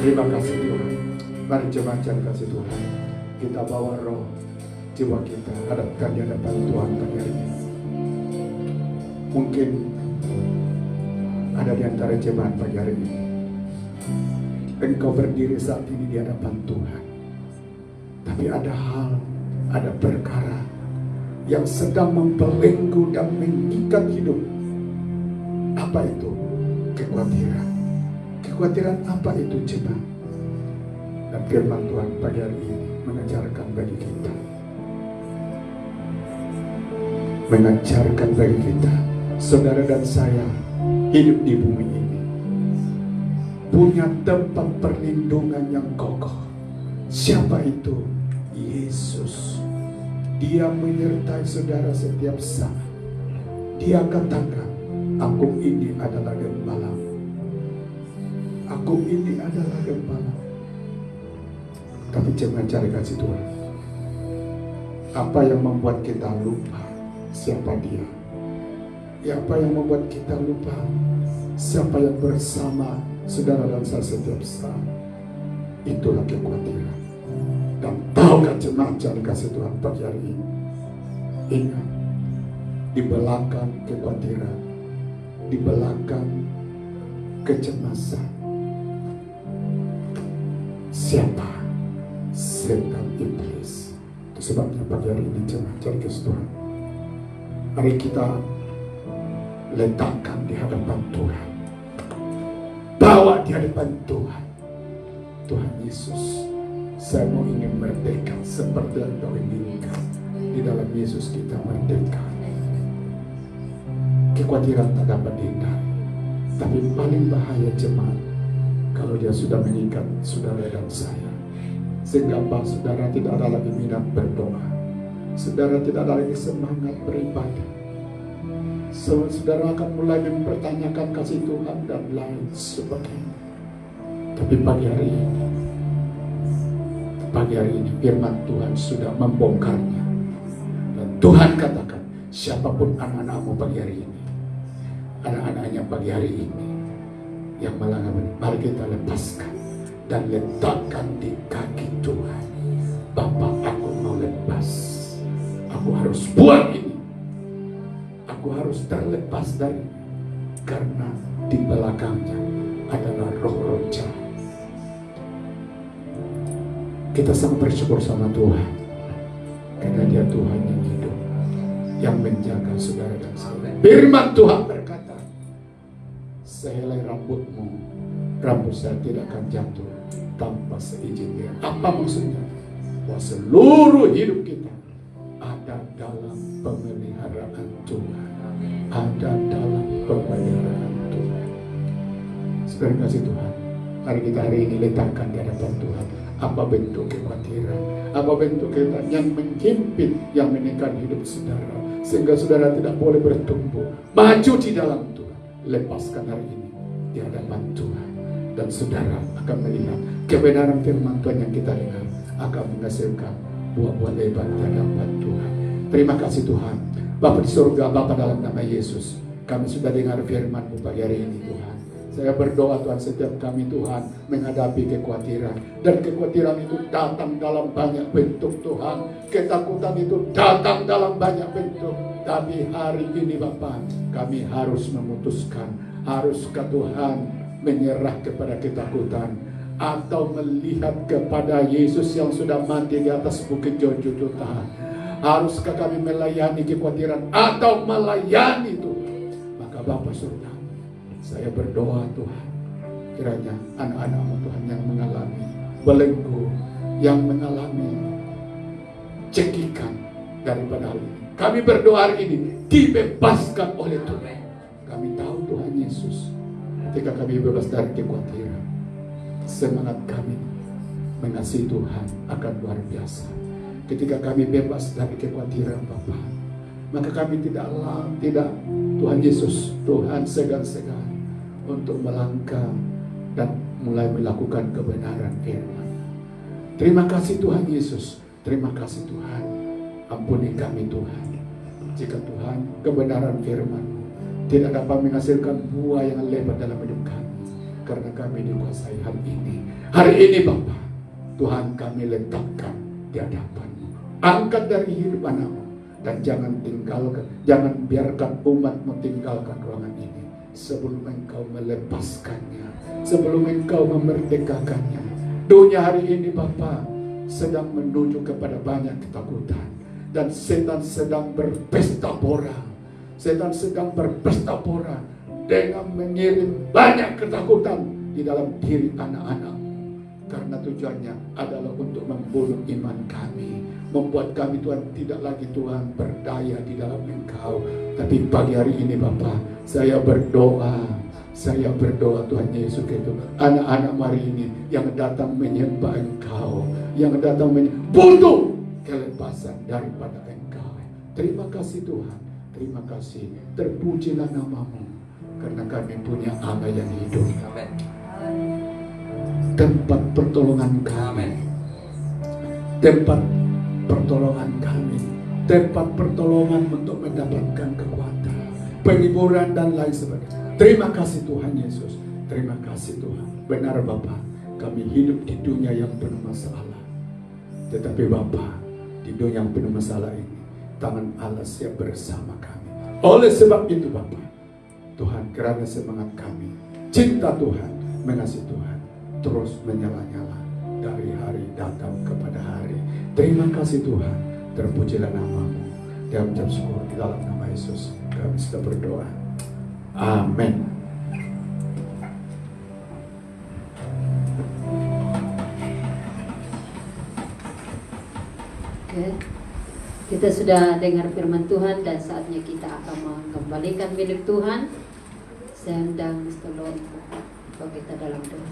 Terima kasih Tuhan. Mari jemaat kasih Tuhan, kita bawa roh jiwa kita hadapkan di hadapan Tuhan pagi hari ini. Mungkin ada di antara jemaat pagi hari ini, engkau berdiri saat ini di hadapan Tuhan, tapi ada hal, ada perkara yang sedang membelenggu dan mengikat hidup. Apa itu? kekhawatiran. Kekhawatiran apa itu jemaat? Dan firman Tuhan pagi hari ini mengajarkan bagi kita, saudara dan saya hidup di bumi ini punya tempat perlindungan yang kokoh. Siapa itu? Yesus. Dia menyertai saudara setiap saat. Dia katakan, aku ini adalah gembala. Aku ini adalah gembala. Tapi jangan cari kasih Tuhan. Apa yang membuat kita lupa siapa dia? Ya, apa yang membuat kita lupa siapa yang bersama saudara dan saya setiap saat? Itulah kekhawatiran. Dan tahukah jemaat cari kasih Tuhan pagi hari ini? Ingat, di belakang kekhawatiran, di belakang kecemasan, siapa? Setan iblis. Itu sebabnya pagi hari ini jemaat cari kasih Tuhan, mari kita letakkan di hadapan Tuhan, bawa di hadapan Tuhan. Tuhan Yesus, saya mau ingin merdeka seperti yang Kau inginkan. Di dalam Yesus kita merdeka. Kekhawatiran tak dapat dihindari. Tapi paling bahaya jemaat kalau dia sudah mengikat saudara dan saya, sehingga saudara tidak ada lagi minat berdoa, saudara tidak ada lagi semangat beribadah, saudara akan mulai mempertanyakan kasih Tuhan dan lain sebagainya. Tapi pagi hari ini firman Tuhan sudah membongkarnya. Dan Tuhan katakan, siapapun anak-anakmu pagi hari ini, anak-anaknya pagi hari ini yang melanggar, mari kita lepaskan dan letakkan di kaki Tuhan. Bapa, aku mau lepas. Aku harus buang ini. Aku harus terlepas dari, karena di belakangnya adalah roh-roh jahat. Kita sangat bersyukur sama Tuhan, karena Dia Tuhan yang hidup, yang menjaga saudara dan saya. Firman Tuhan berkata, sehelai rambutmu, rambut saya tidak akan jatuh tanpa seizin Dia. Apa maksudnya? Bahwa seluruh hidup kita ada dalam pemeliharaan Tuhan. Ada dalam pemeliharaan Tuhan. Saudara kasih Tuhan, mari kita hari ini letakkan di hadapan Tuhan. Apa bentuk kekhawatiran, apa bentuk kekhawatiran yang menghimpit, yang menekan hidup saudara, sehingga saudara tidak boleh bertumbuh maju di dalam Tuhan. Lepaskan hari ini di hadapan Tuhan, dan saudara akan melihat kebenaran firman Tuhan yang kita dengar akan menghasilkan buah-buah lebat di hadapan Tuhan. Terima kasih Tuhan. Bapa di surga, Bapa dalam nama Yesus, kami sudah dengar firman-Mu pagi hari ini Tuhan. Saya berdoa Tuhan, setiap kami Tuhan menghadapi kekhawatiran, dan kekhawatiran itu datang dalam banyak bentuk Tuhan. Ketakutan itu datang dalam banyak bentuk. Tapi hari ini Bapa, kami harus memutuskan, haruskah Tuhan menyerah kepada ketakutan, atau melihat kepada Yesus yang sudah mati di atas bukit Golgota? Haruskah kami melayani kekhawatiran atau melayani Tuhan? Maka Bapa surga, saya berdoa Tuhan, kiranya anak-anak-Mu Tuhan yang mengalami belenggu, yang mengalami cekikan daripada hal ini, kami berdoa hari ini dibebaskan oleh Tuhan. Kami tahu Tuhan Yesus, ketika kami bebas dari kekhawatiran, semangat kami mengasihi Tuhan akan luar biasa. Ketika kami bebas dari kekhawatiran Bapa, maka kami tidak Tuhan Yesus, Tuhan segan-segan untuk melangkah dan mulai melakukan kebenaran firman. Terima kasih Tuhan Yesus, terima kasih Tuhan. Ampuni kami Tuhan, jika Tuhan kebenaran firman-Mu tidak dapat menghasilkan buah yang lebat dalam hidup kami, karena kami dikuasai hari ini. Hari ini Bapa, Tuhan kami letakkan di hadapan-Mu. Angkat dari hidup anak-Mu, dan jangan biarkan umat-Mu tinggalkan ruangan ini sebelum Engkau melepaskannya, sebelum Engkau memerdekakannya. Dunia hari ini Bapa sedang menuju kepada banyak ketakutan, dan setan sedang berpesta pora. Setan sedang berpesta pora dengan mengirim banyak ketakutan di dalam diri anak-anak. Karena tujuannya adalah untuk membunuh iman kami, membuat kami Tuhan tidak lagi Tuhan berdaya di dalam Engkau. Tapi pagi hari ini Bapa, saya berdoa Tuhan Yesus Kristus, anak-anak hari ini yang datang menyembah Engkau, yang datang butuh kelepasan daripada Engkau. Terima kasih Tuhan, terima kasih, terpujilah nama-Mu, karena kami punya Allah yang hidup. Tempat pertolongan kami, tempat pertolongan kami, tempat pertolongan untuk mendapatkan kekuatan, penghiburan dan lain sebagainya. Terima kasih Tuhan Yesus, terima kasih Tuhan. Benar Bapa, kami hidup di dunia yang penuh masalah, tetapi Bapa, di dunia yang penuh masalah ini, tangan Allah siap bersama kami. Oleh sebab itu Bapa, Tuhan, kerana semangat kami, cinta Tuhan, mengasihi Tuhan, terus menyala-nyala dari hari datang kepada hari. Terima kasih Tuhan, terpujilah nama-Mu. Dan ucap syukur di dalam nama Yesus kami sudah berdoa. Amin. Oke. Kita sudah dengar firman Tuhan dan saatnya kita akan mengembalikan milik Tuhan. Saya undang Mr. Lord untuk kita dalam doa.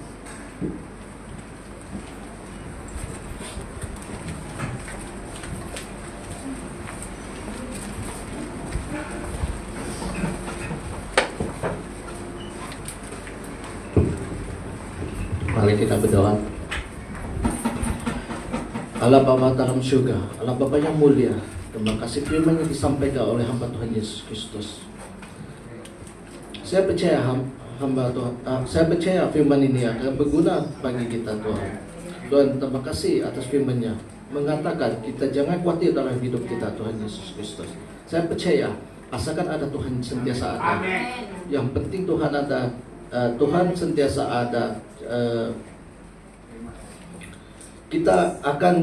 Mari kita berdoa. Allah Bapa dalam surga, Allah Bapa yang mulia, terima kasih firman yang disampaikan oleh hamba Tuhan Yesus Kristus. Saya percaya hamba Tuhan, saya percaya firman ini akan berguna bagi kita Tuhan. Tuhan, terima kasih atas firman-Nya, mengatakan kita jangan khawatir dalam hidup kita Tuhan Yesus Kristus. Saya percaya asalkan ada Tuhan sentiasa ada. Yang penting Tuhan ada, Tuhan sentiasa ada. Kita akan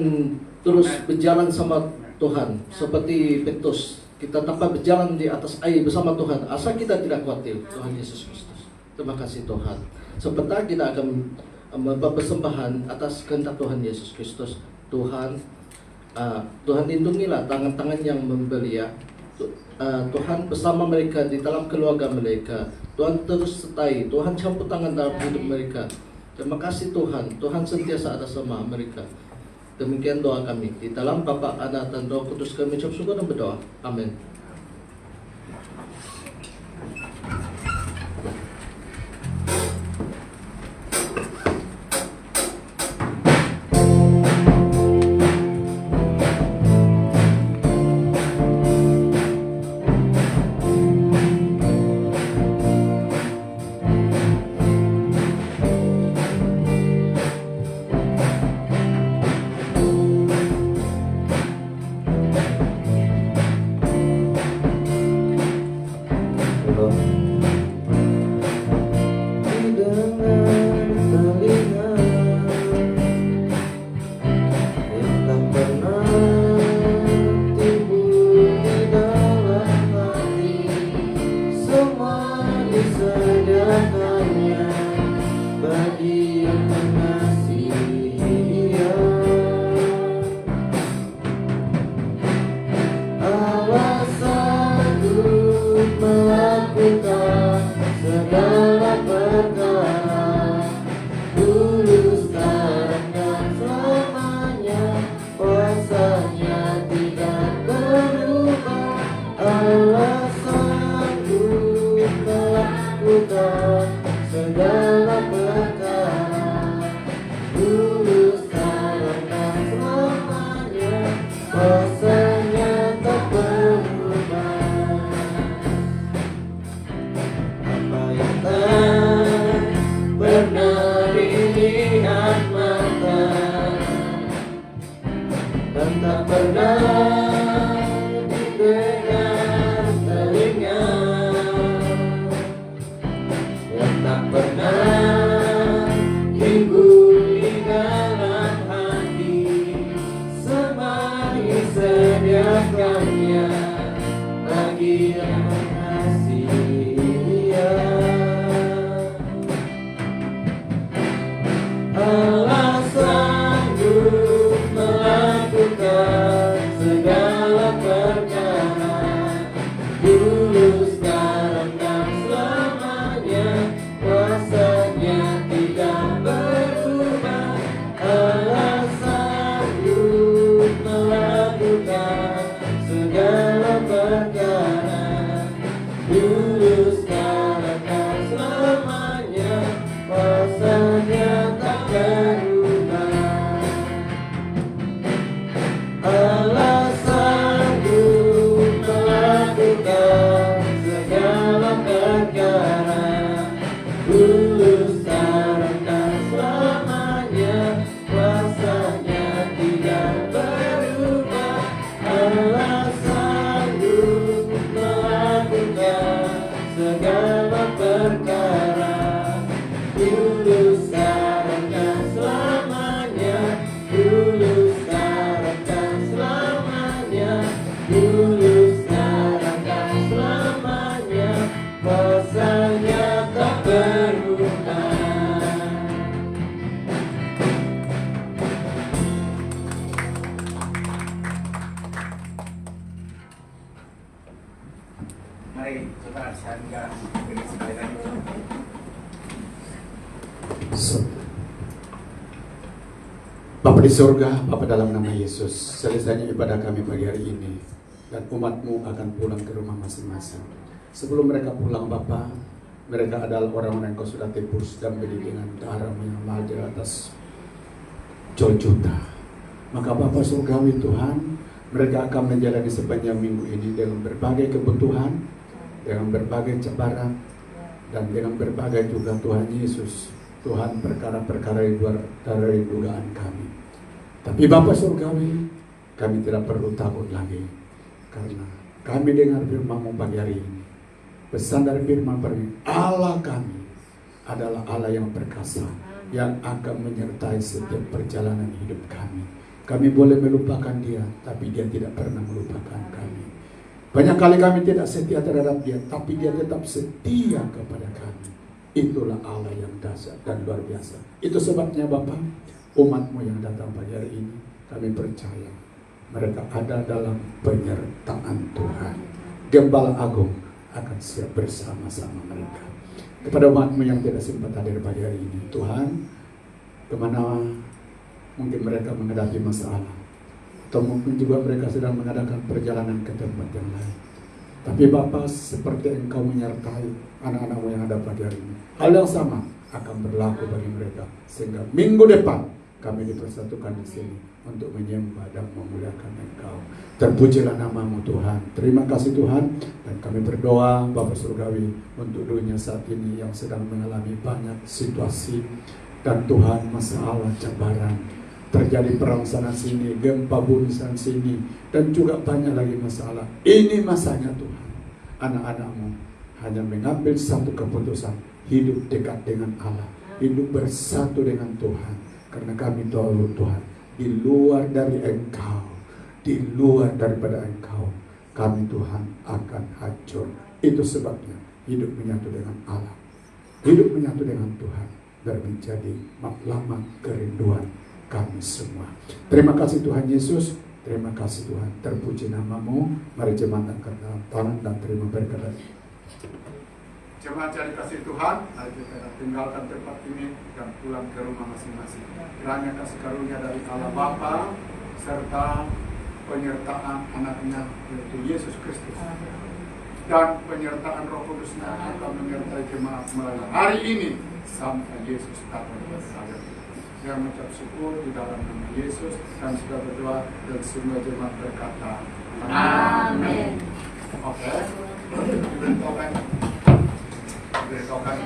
terus berjalan sama Tuhan seperti Petrus. Kita dapat berjalan di atas air bersama Tuhan asal kita tidak khawatir. Tuhan Yesus Kristus, terima kasih Tuhan. Sebentar kita akan bersembahan atas kehendak Tuhan Yesus Kristus. Tuhan, Tuhan lindungilah tangan-tangan yang membelia. Tuhan bersama mereka di dalam keluarga mereka. Tuhan terus sertai, Tuhan campur tangan dalam hidup mereka. Terima kasih Tuhan, Tuhan sentiasa ada sama mereka. Demikian doa kami. Di dalam Bapa, Anak, dan Roh Kudus kami ucap syukur dan berdoa. Amin. Bagi yang mengasihi Dia. dan sekali lagi. Bapa di surga, Bapa dalam nama Yesus, selesainya ibadah kami pagi hari ini dan umat-Mu akan pulang ke rumah masing-masing. Sebelum mereka pulang Bapa, mereka adalah orang-orang yang Kau sudah tebus dan beli dengan darah-Mu yang mengalir atas Golgota. Maka Bapa surgawi Tuhan, mereka akan menjalani sepanjang minggu ini dengan berbagai kebutuhan, dengan berbagai cabaran, dan dengan berbagai juga Tuhan Yesus, Tuhan perkara-perkara yang luar dari dugaan kami. Tapi Bapa surgawi, kami tidak perlu takut lagi, karena kami dengar firman-Mu pagi hari ini. Pesan dari firman ini, Allah kami adalah Allah yang perkasa, yang akan menyertai setiap perjalanan hidup kami. Kami boleh melupakan Dia, tapi Dia tidak pernah melupakan kami. Banyak kali kami tidak setia terhadap Dia, tapi Dia tetap setia kepada kami. Itulah Allah yang dahsyat dan luar biasa. Itu sebabnya Bapak, umat-Mu yang datang pagi hari ini, kami percaya mereka ada dalam penyertaan Tuhan. Gembala Agung akan siap bersama-sama mereka. Kepada umat-Mu yang tidak sempat hadir pagi hari ini, Tuhan, kemana mungkin mereka menghadapi masalah, atau mungkin juga mereka sedang mengadakan perjalanan ke tempat yang lain. Tapi Bapa, seperti Engkau menyertai anak-anak-Mu yang ada pagi hari ini, hal yang sama akan berlaku bagi mereka, sehingga minggu depan kami dipersatukan di sini untuk menyembah dan memuliakan Engkau. Terpujilah nama-Mu Tuhan. Terima kasih Tuhan, dan kami berdoa Bapa surgawi untuk dunia saat ini yang sedang mengalami banyak situasi dan Tuhan masalah cabaran. Terjadi perang sana sini, gempa bumi sana sini, dan juga banyak lagi masalah. Ini masanya Tuhan, anak-anak-Mu hanya mengambil satu keputusan, hidup dekat dengan Allah, hidup bersatu dengan Tuhan. Karena kami tahu Tuhan, di luar dari Engkau, di luar daripada Engkau, kami Tuhan akan hancur. Itu sebabnya hidup menyatu dengan Allah, hidup menyatu dengan Tuhan, dan menjadi matlamat kerinduan kami semua. Terima kasih Tuhan Yesus, terima kasih Tuhan. Terpuji nama-Mu. Mari jemaat angkat tangan dan terima berkat. Jemaat yang dikasih Tuhan, mari kita tinggalkan tempat ini dan pulang ke rumah masing-masing. Kiranya kasih karunia dari Allah Bapa serta penyertaan anaknya yaitu Yesus Kristus dan penyertaan Roh Kudusnya akan menyertai jemaat melalui hari ini sampai Yesus datang bersama. Yang mengucap syukur di dalam nama Yesus dan sudah berdoa dan semua jemaat berkata amin. Oke. Diberitahukan